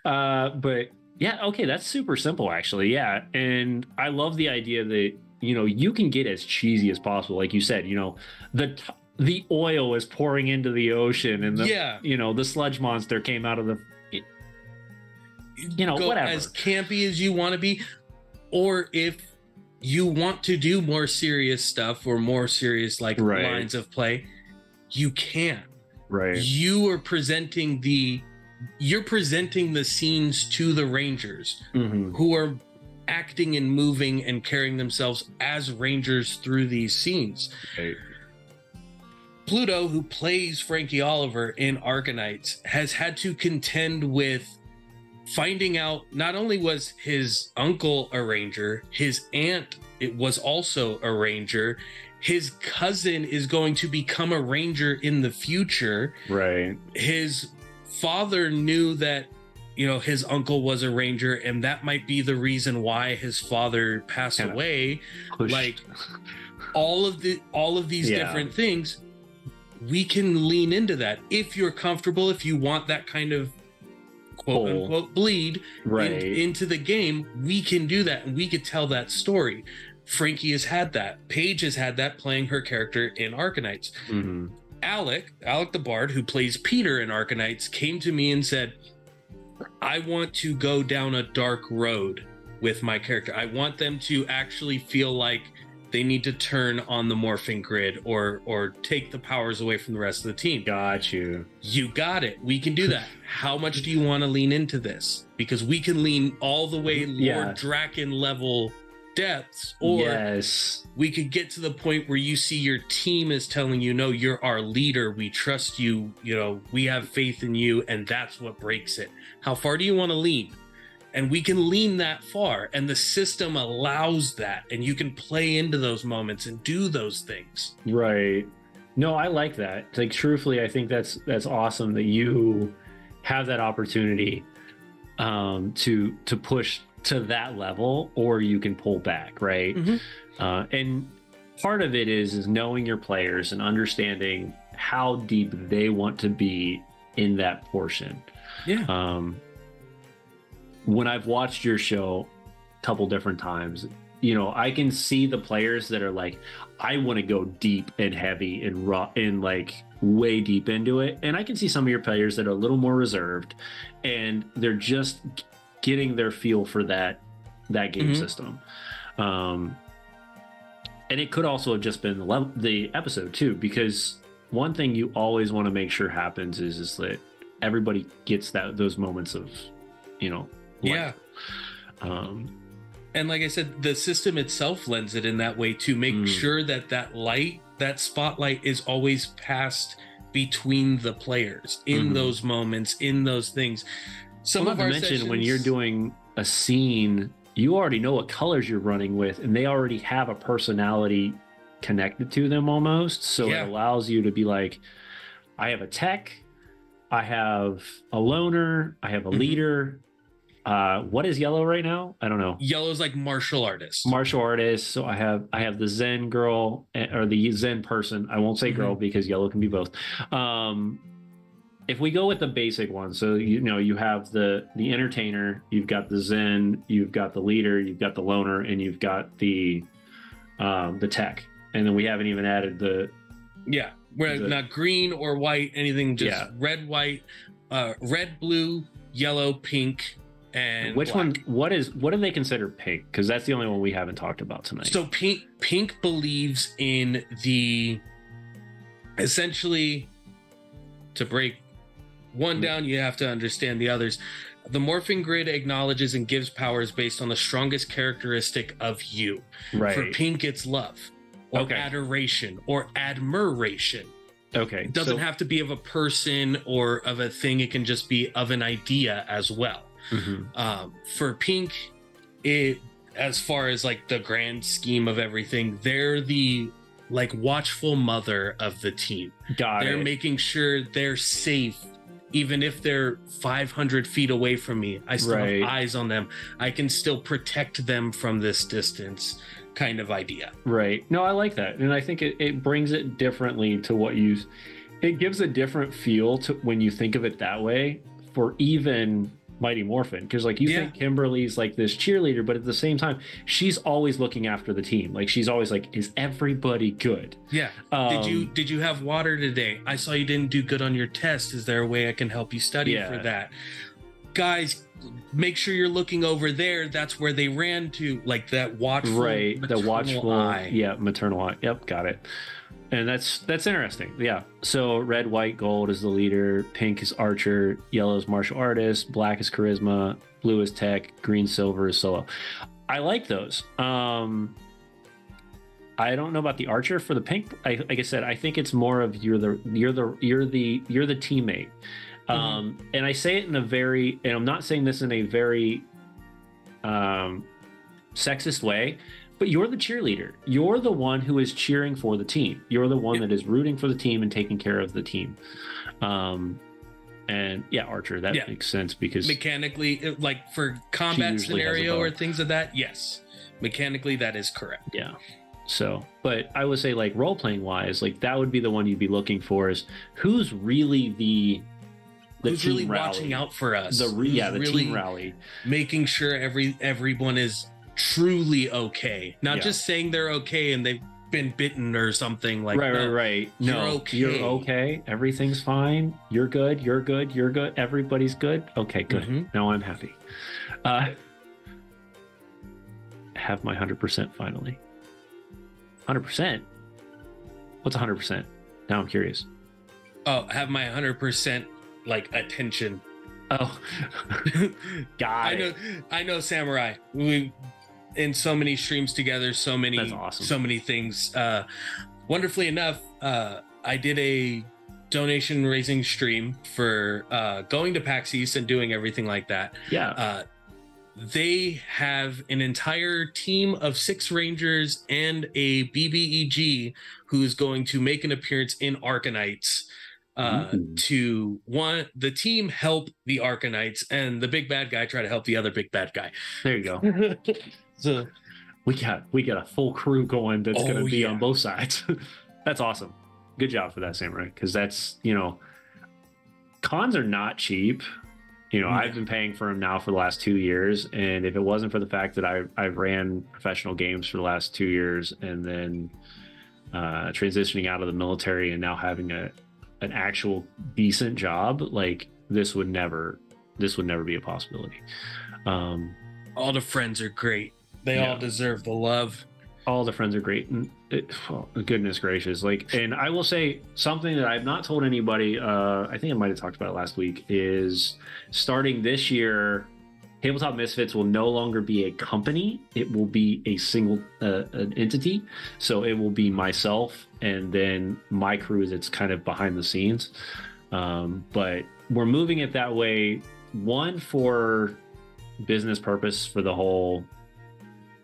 But yeah, okay, that's super simple, actually. Yeah, and I love the idea that, you know, you can get as cheesy as possible, like you said. You know, the oil is pouring into the ocean, and you know, the sludge monster came out of the. You know, go whatever. As campy as you want to be, or if you want to do more serious stuff or more serious lines of play, you can. Right. You're presenting the scenes to the Rangers who are acting and moving and carrying themselves as Rangers through these scenes. Right. Pluto, who plays Frankie Oliver in Arcanites, has had to contend with finding out not only was his uncle a ranger, his aunt was also a ranger, his cousin is going to become a ranger in the future. Right. His father knew that, you know, his uncle was a ranger, and that might be the reason why his father passed away. Like all of these different things, we can lean into that if you're comfortable, if you want that kind of quote unquote bleed into the game. We can do that, and we could tell that story. Frankie has had that. Paige has had that playing her character in Arcanites. Alec the Bard, who plays Peter in Arcanites, came to me and said, I want to go down a dark road with my character. I want them to actually feel like they need to turn on the morphing grid or take the powers away from the rest of the team. Got you. You got it. We can do that. How much do you want to lean into this? Because we can lean all the way Lord Draken level depths, or we could get to the point where you see your team is telling you, no, you're our leader, we trust you, you know, we have faith in you, and that's what breaks it. How far do you want to lean? And we can lean that far, and the system allows that, and you can play into those moments and do those things. Right. No, I like that. Like, truthfully, I think that's awesome that you have that opportunity to push to that level, or you can pull back, right? And part of it is knowing your players and understanding how deep they want to be in that portion. When I've watched your show a couple different times, you know, I can see the players that are like, I want to go deep and heavy and raw and like way deep into it. And I can see some of your players that are a little more reserved and they're just getting their feel for that game system. And it could also have just been the episode too, because one thing you always want to make sure happens is that everybody gets those moments of, you know, light. And like I said, the system itself lends it in that way to make sure that that spotlight is always passed between the players in those moments, in those things. Some of our sessions, when you're doing a scene, you already know what colors you're running with, and they already have a personality connected to them almost. So it allows you to be like, I have a tech, I have a loner, I have a leader. What is yellow right now? I don't know. Yellow's like martial artist. So I have the Zen girl or the Zen person. I won't say girl because yellow can be both. If we go with the basic one, so you know you have the entertainer, you've got the Zen, you've got the leader, you've got the loner, and you've got the tech. And then we haven't even added we're not green or white, anything, just red, white, red, blue, yellow, pink. And which black. what do they consider pink? Because that's the only one we haven't talked about tonight. So pink believes in essentially, to break one down, you have to understand the others. The morphing grid acknowledges and gives powers based on the strongest characteristic of you. Right. For pink, it's love or adoration or admiration. Okay. It doesn't have to be of a person or of a thing. It can just be of an idea as well. For pink, as far as like the grand scheme of everything, they're the like watchful mother of the team. They're making sure they're safe, even if they're 500 feet away from me. I still have eyes on them. I can still protect them from this distance, kind of idea. Right. No, I like that, and I think it brings it differently to it gives a different feel to when you think of it that way for even Mighty Morphin, because like you think Kimberly's like this cheerleader, but at the same time she's always looking after the team. Like she's always like, is everybody good? Did you have water today? I saw you didn't do good on your test. Is there a way I can help you study for that? Guys, make sure you're looking over there. That's where they ran to. Like that watchful eye. Maternal eye. Yep, got it. And that's interesting. Yeah. So red, white, gold is the leader. Pink is archer. Yellow is martial artist. Black is charisma. Blue is tech. Green, silver is solo. I like those. I don't know about the archer for the pink. Like I said, I think it's more of you're the teammate. And I say it in a very, and I'm not saying this in a very sexist way, but you're the cheerleader. You're the one who is cheering for the team. You're the one that is rooting for the team and taking care of the team. And archer, that makes sense because mechanically, like for combat scenario or things of that, yes, mechanically that is correct. Yeah. So, but I would say like role playing wise, like that would be the one you'd be looking for is who's really the who's team really rally. Watching out for us. The really team rally, making sure everyone is truly okay, not just saying they're okay and they've been bitten or something like that. Right. No, you're okay. Everything's fine. You're good. Everybody's good. Okay, good. Now I'm happy. Have my 100% finally. 100%. What's 100%? Now I'm curious. Oh, have my 100% like attention. Oh, got it. I know, Samurai. We in so many streams together, so many, that's awesome. So many things. Wonderfully enough, I did a donation raising stream for going to PAX East and doing everything like that. Yeah. They have an entire team of 6 Rangers and a BBEG who's going to make an appearance in Arcanites to the team help the Arcanites, and the big bad guy try to help the other big bad guy. There you go. So we got a full crew going that's going to be on both sides. That's awesome. Good job for that, Samurai, because that's, cons are not cheap. I've been paying for them now for the last 2 years, and if it wasn't for the fact that I ran professional games for the last 2 years, and then transitioning out of the military and now having an actual decent job, like this would never be a possibility. All the friends are great. They all deserve the love. All the friends are great. And goodness gracious. And I will say something that I've not told anybody, I think I might have talked about it last week, is starting this year, Tabletop Misfits will no longer be a company. It will be a single an entity. So it will be myself and then my crew that's kind of behind the scenes. But we're moving it that way, one, for business purpose, for the whole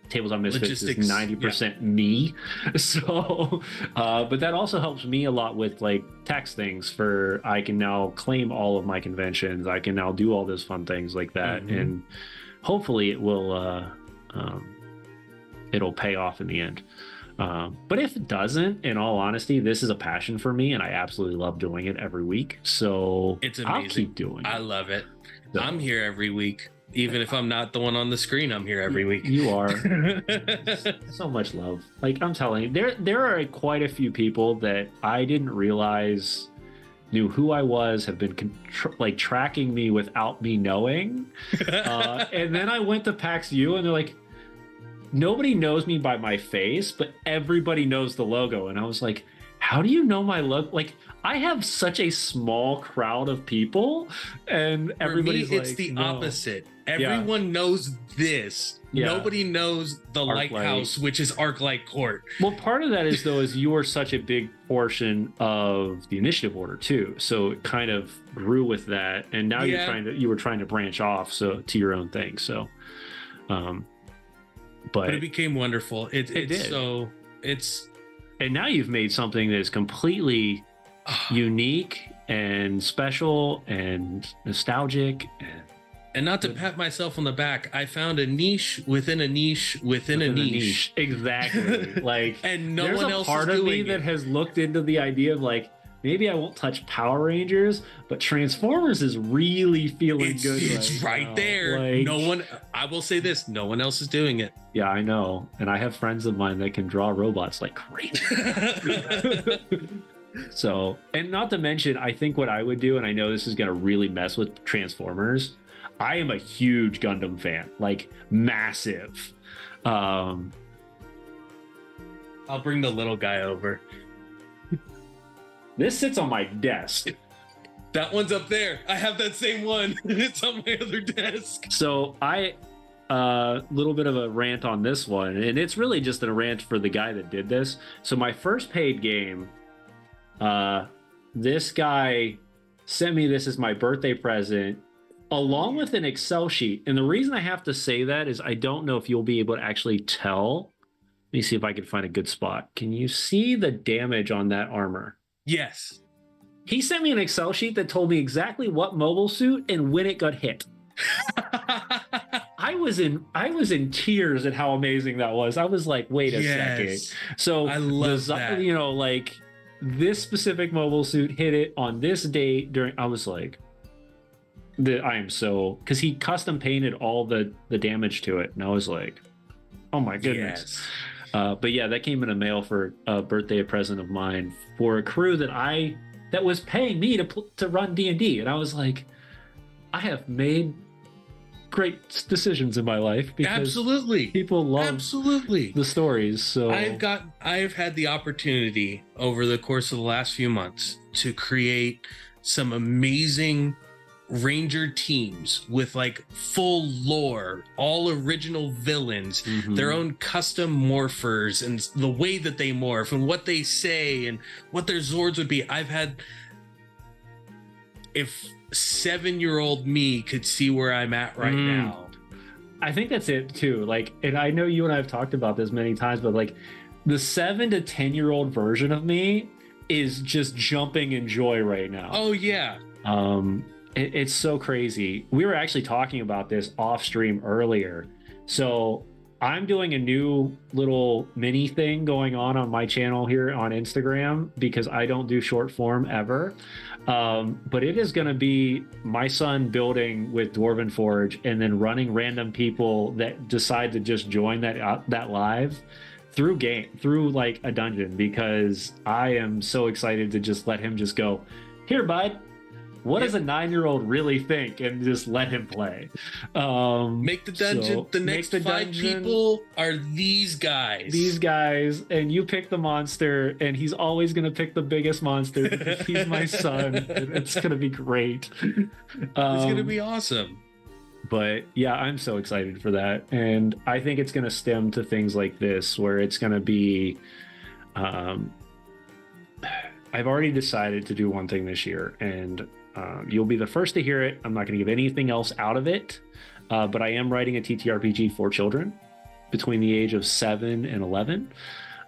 Tabletop Misfits is 90% me. So, but that also helps me a lot with tax things. I can now claim all of my conventions. I can now do all those fun things like that. And hopefully it will, it'll pay off in the end. But if it doesn't, in all honesty, this is a passion for me and I absolutely love doing it every week. So it's amazing. I'll keep doing it. I love it. So, I'm here every week. Even if I'm not the one on the screen, I'm here every week. You are. So much love. I'm telling you, there are quite a few people that I didn't realize knew who I was, have been tracking me without me knowing. And then I went to PAX U and they're like, nobody knows me by my face, but everybody knows the logo. And I was like, how do you know my logo? I have such a small crowd of people, and everybody's it's the opposite. Everyone knows this. Nobody knows the Arclight. Lighthouse, which is Arclight Court. Well, part of that is you are such a big portion of the initiative order too, so it kind of grew with that, and now you were trying to branch off to your own thing. So, but it became wonderful. It did. And now you've made something that is completely unique and special and nostalgic. And not to pat myself on the back, I found a niche within a niche within a niche. Exactly. And no one else is doing it. There's a part of me that has looked into the idea of maybe I won't touch Power Rangers, but Transformers is really feeling good. It's right there. I will say this, no one else is doing it. Yeah, I know. And I have friends of mine that can draw robots like crazy. So, and not to mention, I think what I would do, and I know this is going to really mess with Transformers, I am a huge Gundam fan, massive. I'll bring the little guy over. This sits on my desk. That one's up there. I have that same one. It's on my other desk. So little bit of a rant on this one, and it's really just a rant for the guy that did this. So my first paid game, this guy sent me this as my birthday present, along with an Excel sheet. And the reason I have to say that is I don't know if you'll be able to actually tell. Let me see if I can find a good spot. Can you see the damage on that armor? Yes. He sent me an Excel sheet that told me exactly what mobile suit and when it got hit. I was in tears at how amazing that was. I was like, wait a second. So I love that. This specific mobile suit hit it on this date I was like, I am so, because he custom painted all the damage to it, and I was like, oh my goodness. But yeah, that came in a mail for a birthday present of mine for a crew that was paying me to run D&D, and I was like, I have made great decisions in my life because people love the stories. So I've had the opportunity over the course of the last few months to create some amazing Ranger teams with full lore, all original villains, their own custom morphers, and the way that they morph and what they say and what their Zords would be. If 7-year-old me could see where I'm at right now. I think that's it too. And I know you and I have talked about this many times, but the 7 to 10-year-old version of me is just jumping in joy right now. Oh yeah. It's so crazy. We were actually talking about this off stream earlier. So I'm doing a new little mini thing going on my channel here on Instagram because I don't do short form ever. But it is going to be my son building with Dwarven Forge and then running random people that decide to just join that live through like a dungeon, because I am so excited to just let him just go, here, bud. What does a 9-year-old really think? And just let him play. Make the dungeon. The next 5 people are these guys. These guys, and you pick the monster, and he's always going to pick the biggest monster because he's my son. And it's going to be great. It's going to be awesome. But yeah, I'm so excited for that. And I think it's going to stem to things like this, where it's going to be... I've already decided to do one thing this year, and you'll be the first to hear it. I'm not going to give anything else out of it, but I am writing a TTRPG for children between the age of 7 and 11.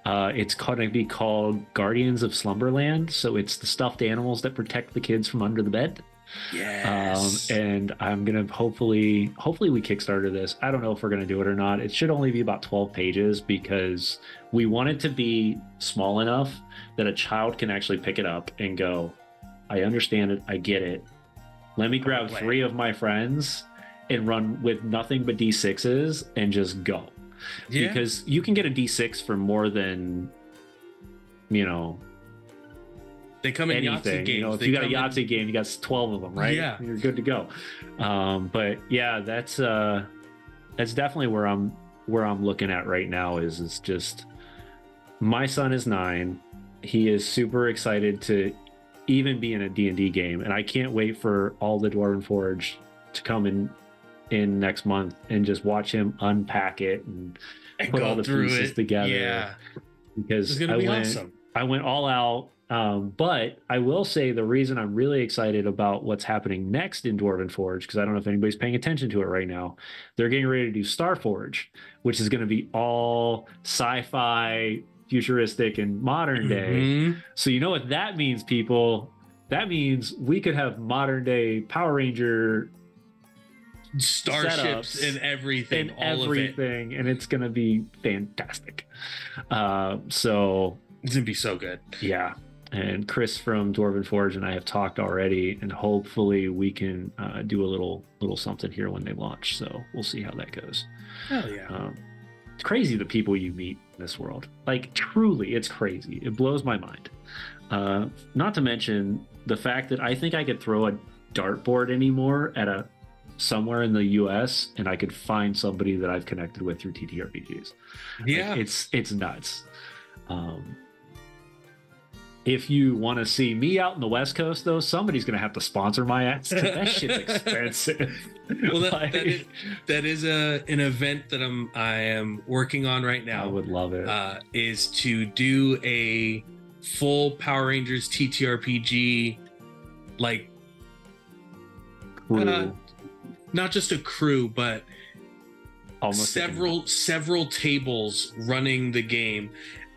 It's going to be called Guardians of Slumberland. So it's the stuffed animals that protect the kids from under the bed. Yes. And I'm going to hopefully we Kickstarter this. I don't know if we're going to do it or not. It should only be about 12 pages because we want it to be small enough that a child can actually pick it up and go, I understand it. I get it. Let me grab 3 of my friends and run with nothing but D6s and just go. Yeah. Because you can get a D6 for more than, they come in anything. Yahtzee games. If you got a Yahtzee game, you got 12 of them, right? Yeah. You're good to go. But yeah, that's definitely where I'm looking at right now is just my son is 9. He is super excited to even be in a D&D game, and I can't wait for all the Dwarven Forge to come in next month and just watch him unpack it and put all the pieces together. Yeah, because it's gonna be awesome. I went all out. But I will say the reason I'm really excited about what's happening next in Dwarven Forge, because I don't know if anybody's paying attention to it right now, they're getting ready to do Starforge, which is going to be all sci-fi, futuristic, and modern day. So you know what that means, people? That means we could have modern day Power Ranger starships and everything, and it's going to be fantastic. So it's going to be so good. Yeah. And Chris from Dwarven Forge and I have talked already, and hopefully we can do a little something here when they launch. So we'll see how that goes. Hell yeah. It's crazy the people you meet in this world. Like, truly, it's crazy. It blows my mind. Not to mention the fact that I think I could throw a dartboard anymore at somewhere in the US and I could find somebody that I've connected with through TTRPGs. Yeah. Like, it's nuts. If you want to see me out in the West Coast, though, somebody's going to have to sponsor my ass. That shit's expensive. Well, that is an event that I am working on right now. I would love it. Is to do a full Power Rangers TTRPG, like crew. Not just a crew, but almost several tables running the game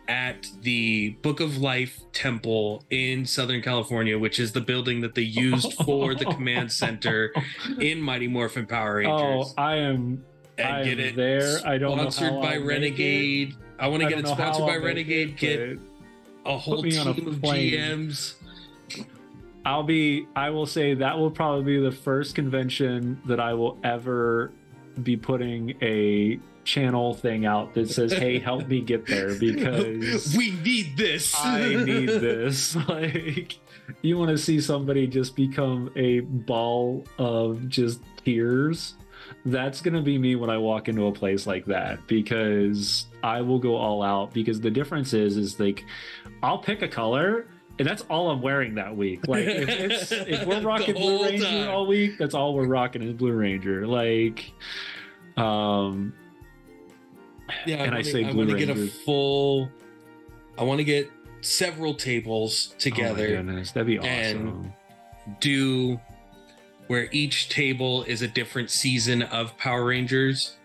at the Book of Life Temple in Southern California, which is the building that they used for the command center in Mighty Morphin Power Rangers. Oh, I am there. I don't know sponsored by Renegade. I want to get it sponsored by Renegade. Get a whole team of GMs. I will say that will probably be the first convention that I will ever be putting a channel thing out that says, hey, help me get there, because we need this. I need this. Like, you want to see somebody just become a ball of just tears. That's going to be me when I walk into a place like that, because I will go all out. Because the difference is like, I'll pick a color and that's all I'm wearing that week. Like, if we're rocking Blue Ranger all week, that's all we're rocking is Blue Ranger. Like, yeah, I want to get a full. I want to get several tables together. Oh my goodness, that'd be awesome. And do where each table is a different season of Power Rangers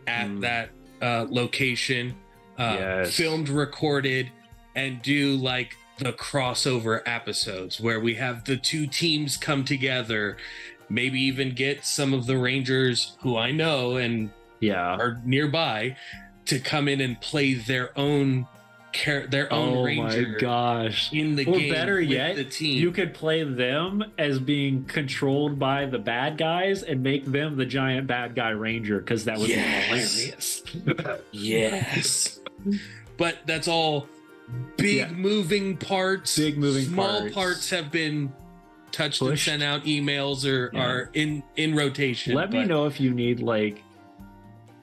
at that location, yes. Filmed, recorded, and do like the crossover episodes where we have the two teams come together, maybe even get some of the Rangers who I know and are nearby to come in and play their own Ranger. Oh my gosh! In the game, better yet, the team, you could play them as being controlled by the bad guys and make them the giant bad guy Ranger, because that would be hilarious. Yes, but that's all big moving parts. Big moving small parts have been touched and sent out emails or are in rotation. Let me know if you need like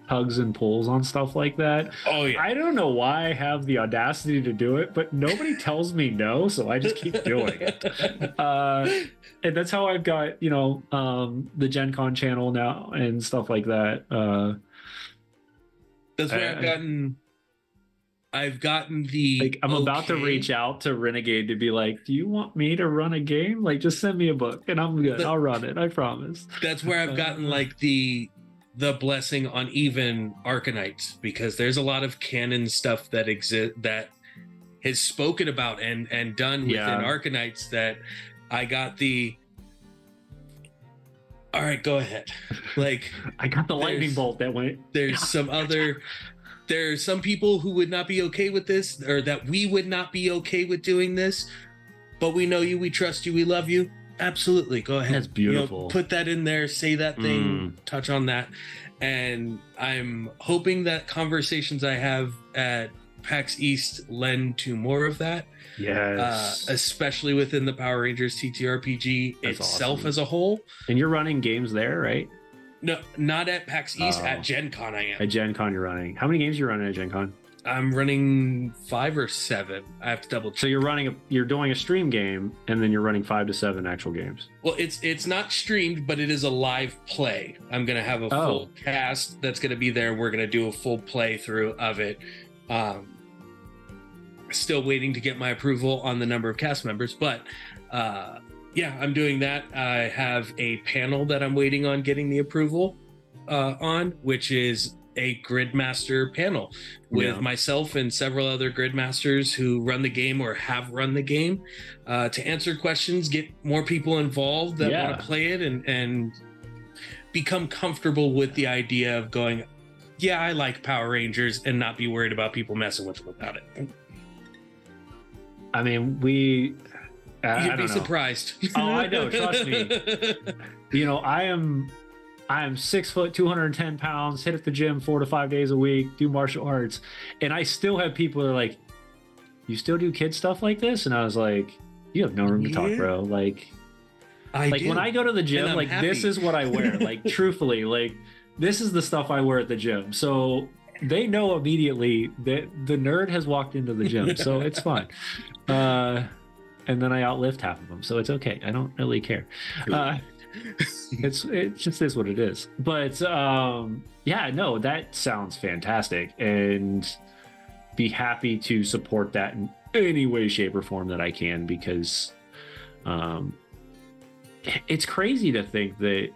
tugs and pulls on stuff like that. Oh yeah. I don't know why I have the audacity to do it, but nobody tells me no, so I just keep doing it. And that's how I've got, the Gen Con channel now and stuff like that. That's where I've gotten the like I'm about to reach out to Renegade to be like, do you want me to run a game? Like, just send me a book and I'm good. I'll run it. I promise. That's where I've gotten like the blessing on even Arcanites, because there's a lot of canon stuff that is spoken about and done within Arcanites that I got all right, go ahead. Like I got the lightning bolt that went. There's some people who would not be okay with this, or that we would not be okay with doing this, but we know you, we trust you, we love you. Absolutely, go ahead. That's beautiful. Put that in there, say that thing, touch on that. And I'm hoping that conversations I have at PAX East lend to more of that. Yes. Especially within the Power Rangers TTRPG itself awesome. As a whole. And you're running games there, right? No, not at PAX East. At Gen Con I am. At Gen Con you're running. How many games are you running at Gen Con? I'm running 5 or 7. I have to double check. So you're doing a stream game, and then you're running 5 to 7 actual games. Well, it's not streamed, but it is a live play. I'm gonna have a full cast that's gonna be there. We're gonna do a full playthrough of it. Still waiting to get my approval on the number of cast members, but I'm doing that. I have a panel that I'm waiting on getting the approval on, which is a Gridmaster panel with myself and several other Gridmasters who run the game or have run the game to answer questions, get more people involved that want to play it and become comfortable with the idea of going, I like Power Rangers, and not be worried about people messing with them about it. I mean, you'd be surprised. Oh, I know. Trust me. I am 6 foot, 210 pounds, hit at the gym 4 to 5 days a week, do martial arts. And I still have people that are like, you still do kid stuff like this? And I was like, you have no room to talk, bro. Like when I go to the gym, like happy. This is what I wear. Like truthfully, like this is the stuff I wear at the gym. So they know immediately that the nerd has walked into the gym. So it's fine. And then I outlift half of them. So it's okay. I don't really care. It just is what it is. But that sounds fantastic, and be happy to support that in any way, shape, or form that I can, because it's crazy to think that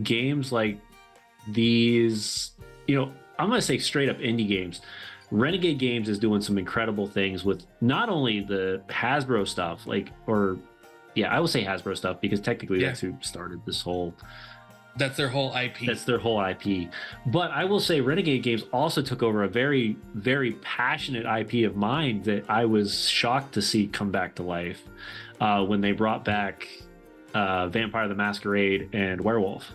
games like these, I'm gonna say straight up indie games, Renegade Games is doing some incredible things with not only the Hasbro stuff, I will say Hasbro stuff, because technically that's who started this whole. That's their whole IP. That's their whole IP. But I will say Renegade Games also took over a very, very passionate IP of mine that I was shocked to see come back to life when they brought back Vampire the Masquerade and Werewolf.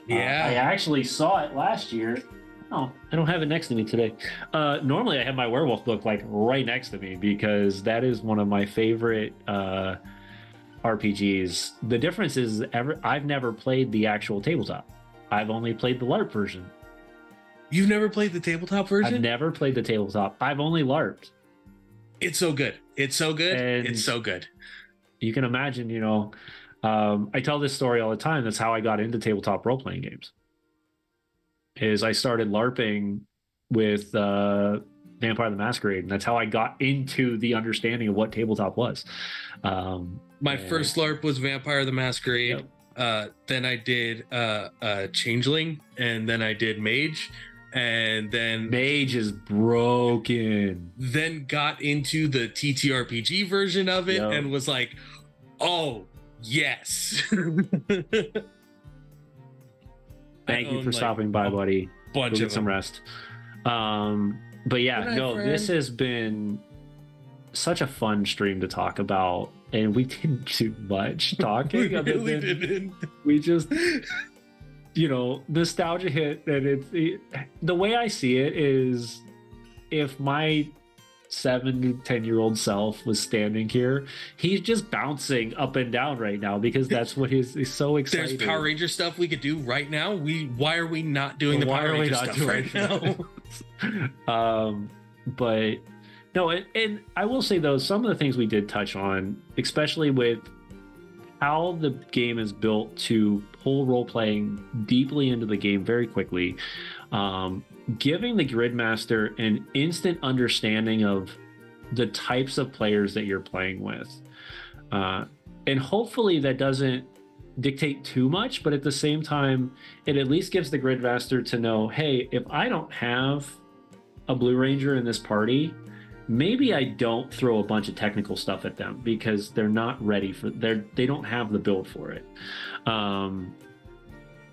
Yeah. I actually saw it last year. Oh, I don't have it next to me today. Normally I have my Werewolf book like right next to me, because that is one of my favorite RPGs. The difference is I've never played the actual tabletop. I've only played the LARP version. You've never played the tabletop version? I've never played the tabletop. I've only LARPed. It's so good. It's so good. And it's so good. You can imagine, I tell this story all the time. That's how I got into tabletop role-playing games. Is I started LARPing with Vampire the Masquerade, and that's how I got into the understanding of what tabletop was. My first LARP was Vampire the Masquerade. Yep. Then I did Changeling, and then I did Mage, and then Mage is broken. Then got into the TTRPG version of it, Yep. and was like, oh yes. Thank you for stopping by, buddy. Bunch Go get of some them. rest. But yeah, Good night, no, friend. this has been such a fun stream to talk about, and we didn't do much talking. We other really than didn't. We just, nostalgia hit, and the way I see it is, if my 7 to 10-year-old self was standing here, he's just bouncing up and down right now because that's what he's so excited. There's Power Ranger stuff we could do right now. Why are we not doing the Why Power are we Ranger not stuff doing right now? But no, and I will say though, some of the things we did touch on, especially with how the game is built to pull role playing deeply into the game very quickly, giving the Gridmaster an instant understanding of the types of players that you're playing with, and hopefully that doesn't dictate too much, but at the same time it at least gives the Gridmaster to know, hey, if I don't have a Blue Ranger in this party, maybe I don't throw a bunch of technical stuff at them because they're not ready for they don't have the build for it.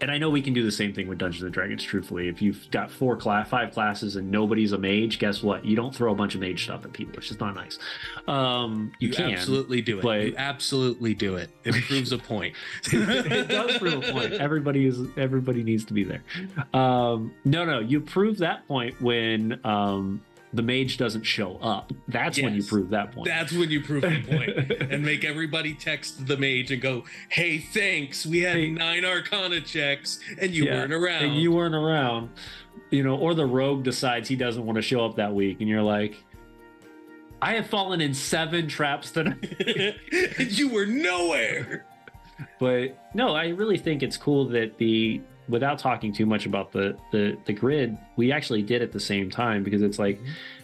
And I know we can do the same thing with Dungeons and Dragons, truthfully. If you've got 5 classes and nobody's a mage, guess what? You don't throw a bunch of mage stuff at people. It's just not nice. You can absolutely do it. but You absolutely do it. It proves a point. it does prove a point. Everybody needs to be there. No, you prove that point when the mage doesn't show up. That's when you prove that point. That's when you prove the point. And make everybody text the mage and go, hey, thanks. We had 9 Arcana checks and you weren't around. And you weren't around. Or the rogue decides he doesn't want to show up that week, and you're like, I have fallen in 7 traps tonight. And you were nowhere. But no, I really think it's cool that without talking too much about the grid, we actually did at the same time, because it's like,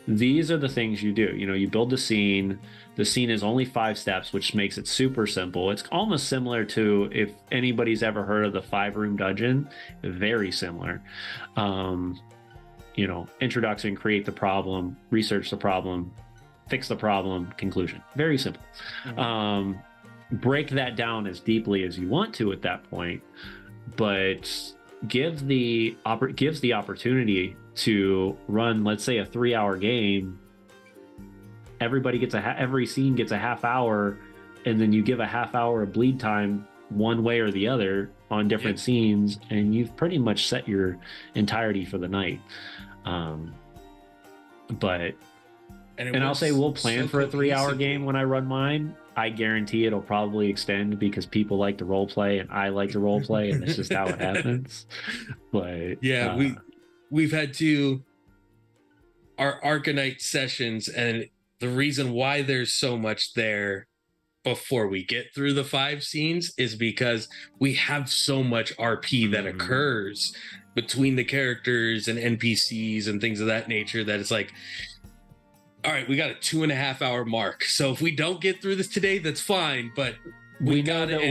these are the things you do. You build the scene. The scene is only 5 steps, which makes it super simple. It's almost similar to, if anybody's ever heard of the 5-room dungeon, very similar. Introduction, create the problem, research the problem, fix the problem, conclusion. Very simple. Break that down as deeply as you want to at that point, but gives the opportunity to run, let's say, a 3-hour game. Everybody gets every scene gets a half hour, and then you give a half hour of bleed time one way or the other on different scenes, and you've pretty much set your entirety for the night. But I'll say we'll plan for a 3-hour game when I run mine. I guarantee it'll probably extend because people like to role play and I like to role play, and it's just how it happens. But we've had our Arclight sessions, and the reason why there's so much there before we get through the 5 scenes is because we have so much RP that occurs between the characters and NPCs and things of that nature that it's like, all right, we got a 2.5 hour mark. So if we don't get through this today, that's fine. But we know that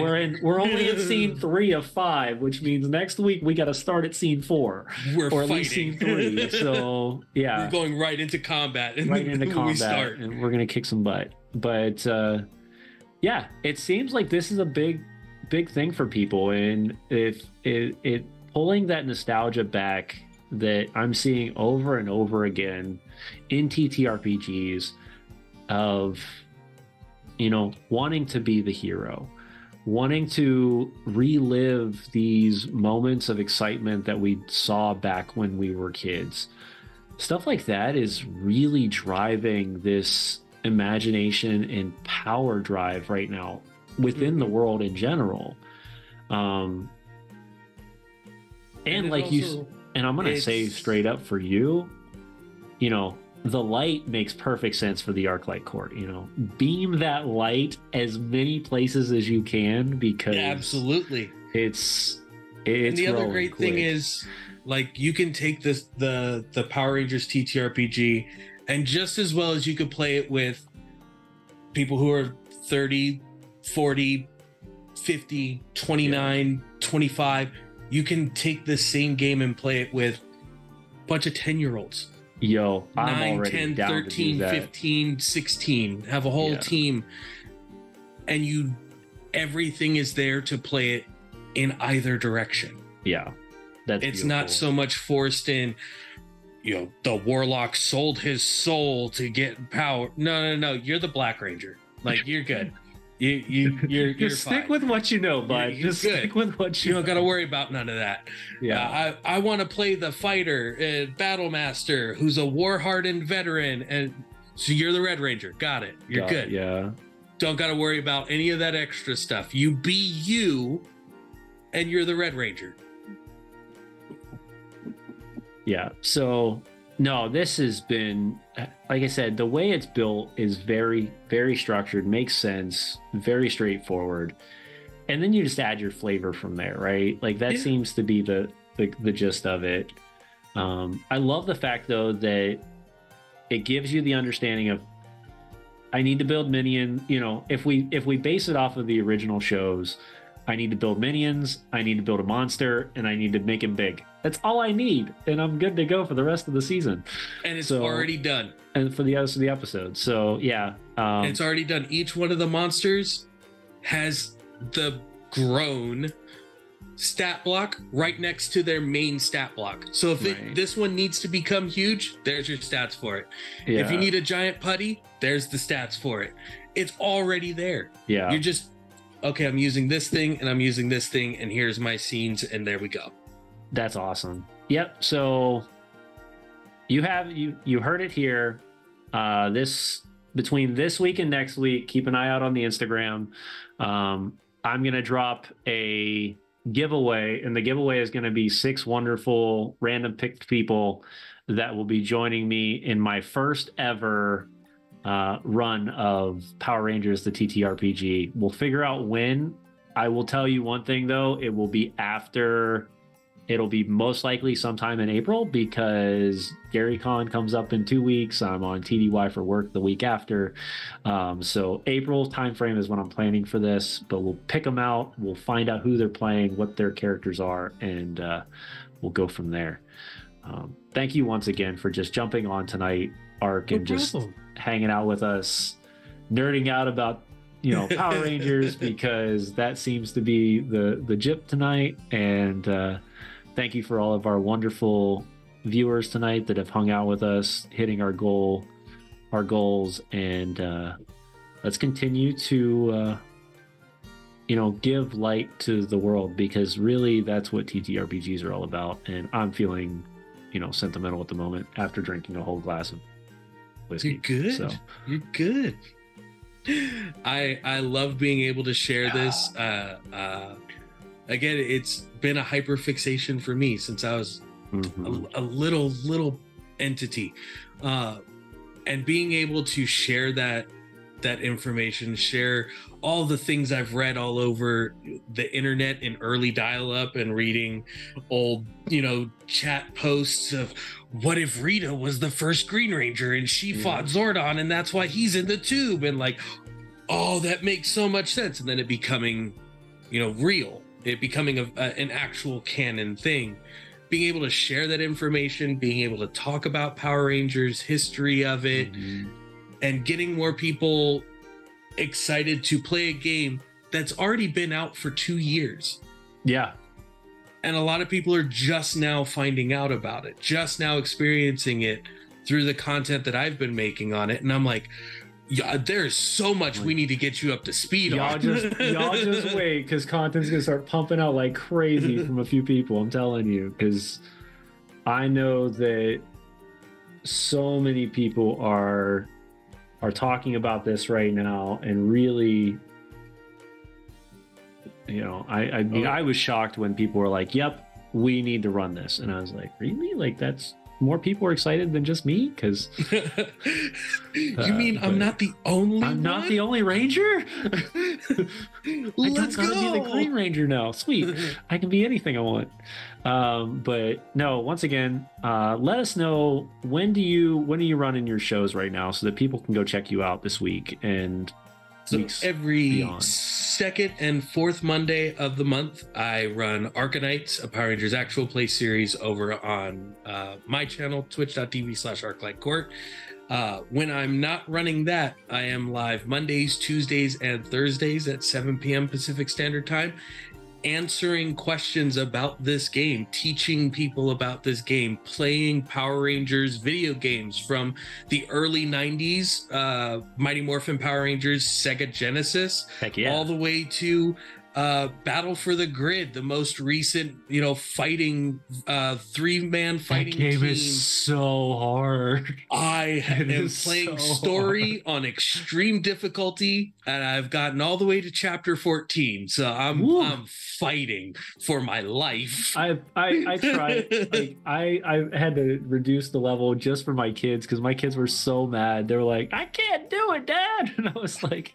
we're only at scene 3 of 5, which means next week we got to start at scene 4, or at least scene 3. So yeah, we're going right into combat, and we start, and we're gonna kick some butt. But yeah, it seems like this is a big thing for people, and if it pulling that nostalgia back that I'm seeing over and over again in TTRPGs of, wanting to be the hero, wanting to relive these moments of excitement that we saw back when we were kids. Stuff like that is really driving this imagination and power drive right now within the world in general. And like also, and I'm going to say straight up for you, the light makes perfect sense for the Arclight court. Beam that light as many places as you can, because absolutely it's and the other great thing is, like, you can take the Power Rangers TTRPG, and just as well as you could play it with people who are 30, 40, 50, 29, 25, you can take the same game and play it with bunch of 10-year-olds. Yo, I'm 9, already 10, down 13, to do that. 15, 16. Have a whole team. And everything is there to play it in either direction. Yeah. It's beautiful. Not so much forced in, the warlock sold his soul to get power. No. You're the Black Ranger. Like, you're good. You're stick fine. with what you know, bud. Just stick with what you don't got to worry about none of that. Yeah. I want to play the fighter, battle master, who's a war-hardened veteran, and so you're the Red Ranger. Got it. You're good. Yeah. Don't got to worry about any of that extra stuff. You be you, and you're the Red Ranger. Yeah. So, no, this has been, like I said, the way it's built is very, very structured, makes sense, very straightforward. And then you just add your flavor from there, right? Like that seems to be the gist of it. I love the fact, though, that it gives you the understanding of, I need to build minion. If we base it off of the original shows, I need to build minions, I need to build a monster, and I need to make him big. That's all I need, and I'm good to go for the rest of the season. And it's already done. And for the rest of the episode. So, yeah. It's already done. Each one of the monsters has the grown stat block right next to their main stat block. So if this one needs to become huge, there's your stats for it. Yeah. If you need a giant putty, there's the stats for it. It's already there. Yeah. You're just, okay, I'm using this thing and I'm using this thing, and here's my scenes, and there we go. That's awesome. Yep. So you heard it here. Between this week and next week, keep an eye out on the Instagram. I'm gonna drop a giveaway, and the giveaway is gonna be 6 wonderful random picked people that will be joining me in my first ever run of Power Rangers, the TTRPG. We'll figure out when. I will tell you one thing, though. It'll be most likely sometime in April, because GaryCon comes up in 2 weeks. I'm on TDY for work the week after. So April timeframe is when I'm planning for this, but we'll pick them out. We'll find out who they're playing, what their characters are, and we'll go from there. Thank you once again for just jumping on tonight, Arc, and just hanging out with us, nerding out about Power Rangers, because that seems to be the jip tonight. And thank you for all of our wonderful viewers tonight that have hung out with us, hitting our goals, and let's continue to give light to the world, because really that's what TTRPGs are all about. And I'm feeling sentimental at the moment after drinking a whole glass of whiskey. You're good. So. You're good. I love being able to share this. Again, it's been a hyper fixation for me since I was a little entity, and being able to share that information, share all the things I've read all over the internet in early dial-up, and reading old chat posts of, what if Rita was the first Green Ranger and she fought Zordon and that's why he's in the tube, and like, oh, that makes so much sense. And then it becoming real, it becoming an actual canon thing, being able to share that information, being able to talk about Power Rangers, history of it, and getting more people excited to play a game that's already been out for 2 years. Yeah. And a lot of people are just now finding out about it, just now experiencing it through the content that I've been making on it. And I'm like, yeah, there's so much we need to get you up to speed on. Y'all just wait, because content's gonna start pumping out like crazy from a few people. I'm telling you, because I know that so many people are talking about this right now, and really, I was shocked when people were like, "Yep, we need to run this," and I was like, "Really? Like that's." More people are excited than just me, because you mean I'm not the only one? I'm not the only Ranger? Let's go. Be the Green Ranger now. Sweet. I can be anything I want. But no, once again, let us know when are you running your shows right now, so that people can go check you out this week, and So weeks every beyond. second and fourth Monday of the month, I run Arcanites, a Power Rangers actual play series over on my channel, twitch.tv/ArclightCourt. When I'm not running that, I am live Mondays, Tuesdays, and Thursdays at 7 p.m. Pacific Standard Time, answering questions about this game, teaching people about this game, playing Power Rangers video games from the early 90s, Mighty Morphin Power Rangers, Sega Genesis, Heck yeah. all the way to Battle for the Grid, the most recent, fighting three-man fighting that game team. is so hard. I am playing so story on extreme difficulty, and I've gotten all the way to chapter 14. So I'm fighting for my life. I tried. Like, I had to reduce the level just for my kids because my kids were so mad. They were like, "I can't do it, Dad," and I was like,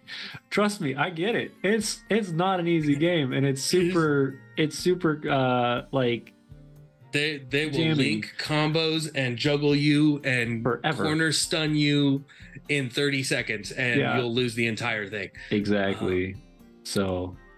"Trust me, I get it. It's not an easy game, and it's super like." They will jamming. link combos and juggle you and Forever. corner stun you in 30 seconds, and you'll lose the entire thing. Exactly.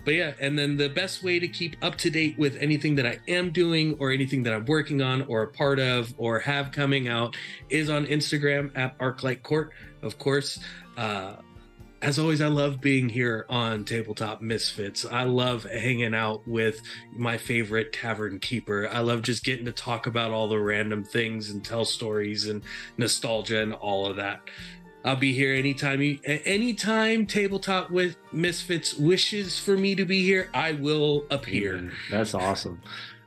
But yeah, and then the best way to keep up to date with anything that I am doing or anything that I'm working on or a part of or have coming out is on Instagram at ArclightCourt. Of course, as always, I love being here on Tabletop Misfits. I love hanging out with my favorite tavern keeper. I love just getting to talk about all the random things and tell stories and nostalgia and all of that. I'll be here anytime Tabletop with Misfits wishes for me to be here, I will appear. That's awesome.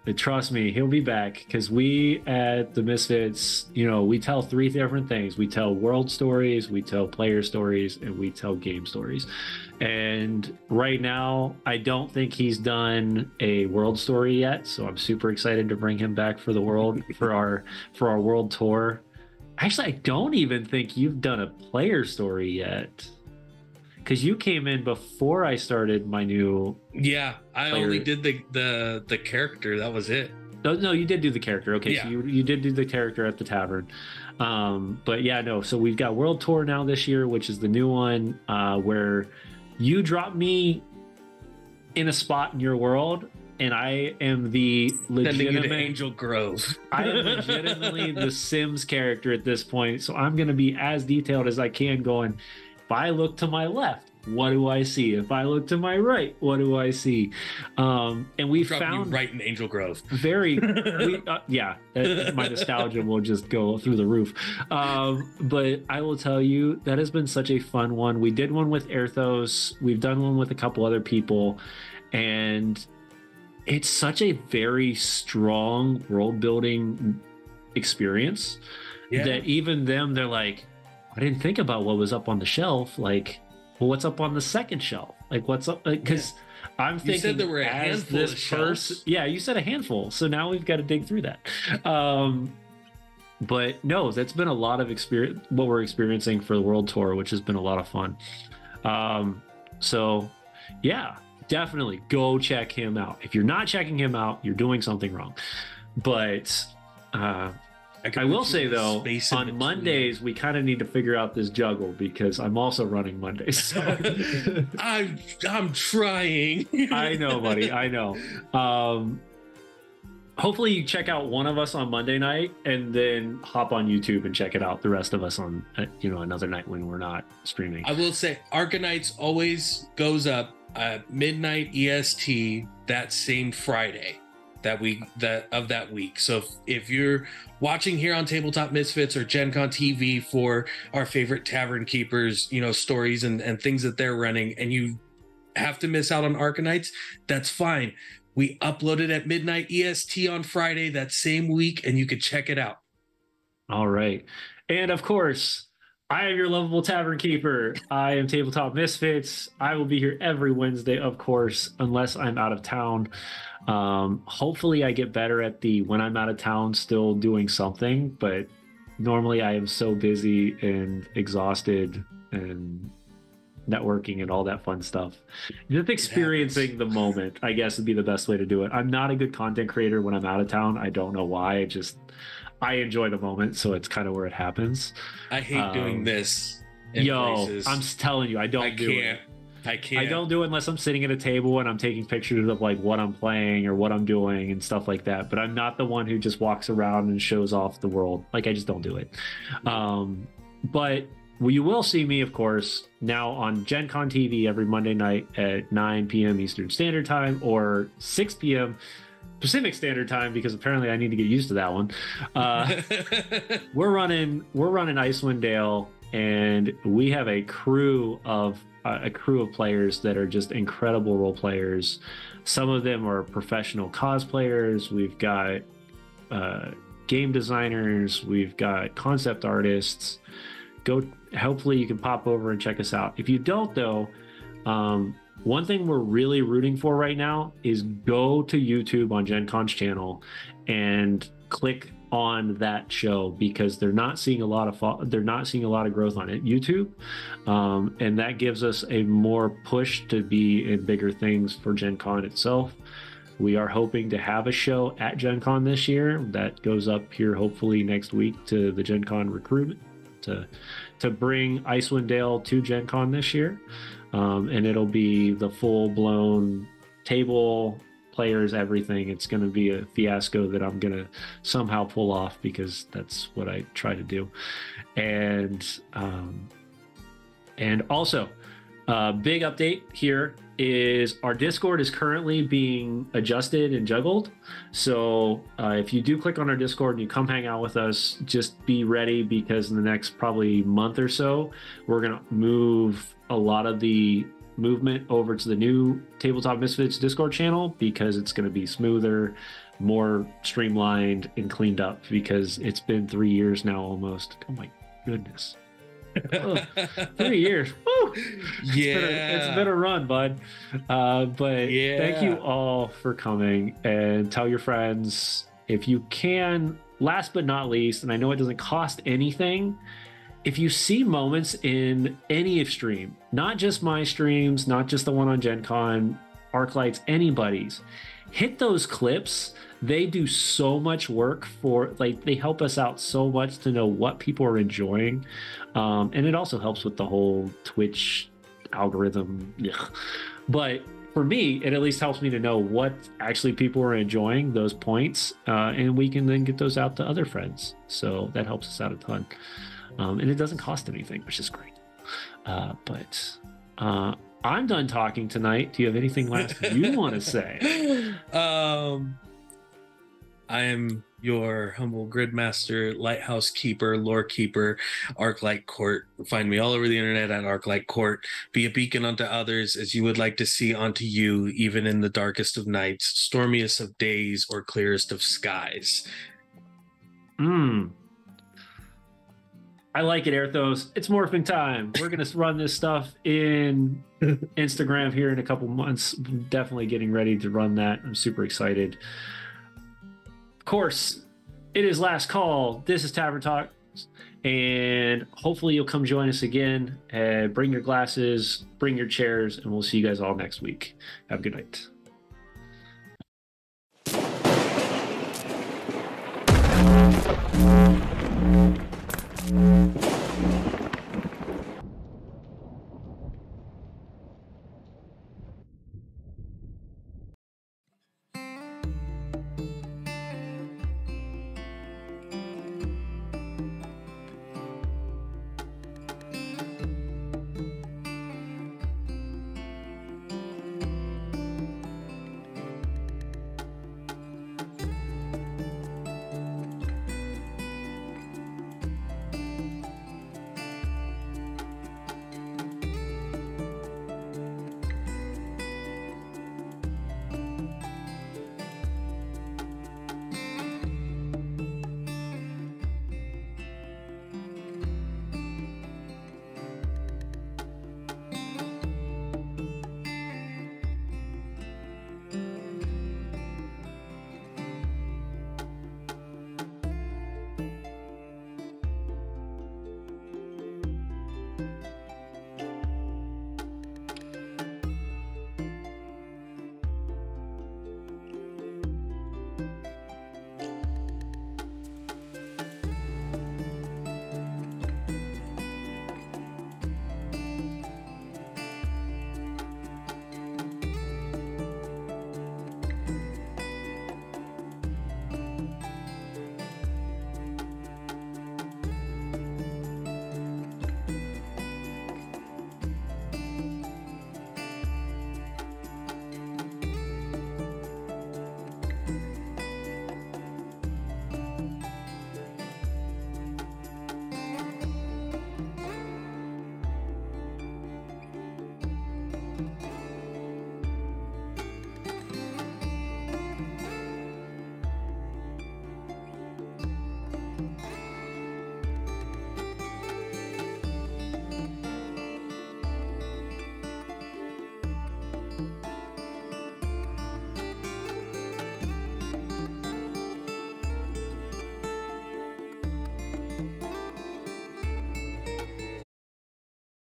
But trust me, he'll be back because we at the Misfits, we tell three different things. We tell world stories, we tell player stories, and we tell game stories. And right now, I don't think he's done a world story yet. So I'm super excited to bring him back for the world, for our world tour. Actually, I don't even think you've done a player story yet. Because you came in before I started my new. Yeah, I only did the character. That was it. No, you did do the character. Okay, yeah. So you did do the character at the tavern. But yeah, no. So we've got World Tour now this year, which is the new one where you drop me in a spot in your world, and I am the legitimate Angel Grove. I am legitimately the Sims character at this point. So I'm going to be as detailed as I can going. If I look to my left, what do I see? If I look to my right, what do I see? And we found right in Angel Grove. My nostalgia will just go through the roof. But I will tell you that has been such a fun one. We did one with Erthos. We've done one with a couple other people, and it's such a very strong world building experience that even them, they're like, I didn't think about what was up on the shelf. Like, well, what's up on the second shelf? Like, what's up? Because I'm thinking, you said there were a handful of shelves. Yeah, you said a handful. So now we've got to dig through that. But no, that's been a lot of experience. What we're experiencing for the World Tour, which has been a lot of fun. So yeah, definitely go check him out. If you're not checking him out, you're doing something wrong. But I will say though, on Mondays we kind of need to figure out this juggle because I'm also running Mondays. So. I'm trying. I know, buddy. I know. Hopefully you check out one of us on Monday night and then hop on YouTube and check it out. The rest of us on another night when we're not streaming. I will say Arcanites always goes up at midnight EST that same Friday. That week. So if you're watching here on Tabletop Misfits or Gen Con TV for our favorite tavern keepers, stories and things that they're running, and you have to miss out on Arcanites, that's fine. We upload it at midnight EST on Friday that same week, and you can check it out. All right. And of course, I am your lovable tavern keeper. I am Tabletop Misfits. I will be here every Wednesday, of course, unless I'm out of town. Hopefully I get better at when I'm out of town still doing something, but normally I am so busy and exhausted and networking and all that fun stuff. Just experiencing the moment, I guess, would be the best way to do it. I'm not a good content creator when I'm out of town. I don't know why. I enjoy the moment, so it's kind of where it happens. I hate doing this. places. I'm telling you, I don't do it. I can't. I don't do it unless I'm sitting at a table and I'm taking pictures of like what I'm playing or what I'm doing and stuff like that. But I'm not the one who just walks around and shows off the world. Like, I just don't do it. But you will see me, of course, now on Gen Con TV every Monday night at 9 p.m. Eastern Standard Time or 6 p.m. Pacific Standard Time, because apparently I need to get used to that one. We're running Icewind Dale, and we have a crew of players that are just incredible role players. Some of them are professional cosplayers. We've got game designers. We've got concept artists. Hopefully you can pop over and check us out. If you don't, though, one thing we're really rooting for right now is go to YouTube on Gen Con's channel and click on that show, because they're not seeing a lot of growth on it, YouTube, and that gives us a more push to be in bigger things for Gen Con itself. We are hoping to have a show at Gen Con this year that goes up here hopefully next week to the Gen Con recruitment to bring Icewind Dale to Gen Con this year, and it'll be the full-blown table, players, everything. It's going to be a fiasco that I'm going to somehow pull off, because that's what I try to do. And also, big update here is our Discord is currently being adjusted and juggled. So if you do click on our Discord and you come hang out with us, just be ready, because in the next probably month or so, we're going to move a lot of the movement over to the new Tabletop Misfits Discord channel, because it's going to be smoother, more streamlined and cleaned up, because it's been 3 years now almost. Oh my goodness. 3 years. Woo! It's been a run, bud. But yeah, thank you all for coming, and tell your friends if you can. Last but not least, and I know it doesn't cost anything, if you see moments in any stream, not just my streams, not just the one on Gen Con, Arclight's, anybody's, hit those clips. They do so much work they help us out so much to know what people are enjoying. And it also helps with the whole Twitch algorithm. Yeah. But for me, it at least helps me to know what actually people are enjoying, those points, and we can then get those out to other friends. So that helps us out a ton. And it doesn't cost anything, which is great. But I'm done talking tonight. Do you have anything last you want to say? I am your humble gridmaster, lighthouse keeper, lore keeper, Arclight Court. Find me all over the internet at Arclight Court. Be a beacon unto others as you would like to see unto you, even in the darkest of nights, stormiest of days, or clearest of skies. I like it, Airthos. It's morphing time. We're going to run this stuff in Instagram here in a couple months. Definitely getting ready to run that. I'm super excited. Of course, it is last call. This is Tavern Talk, and hopefully you'll come join us again. Bring your glasses, bring your chairs, and we'll see you guys all next week. Have a good night.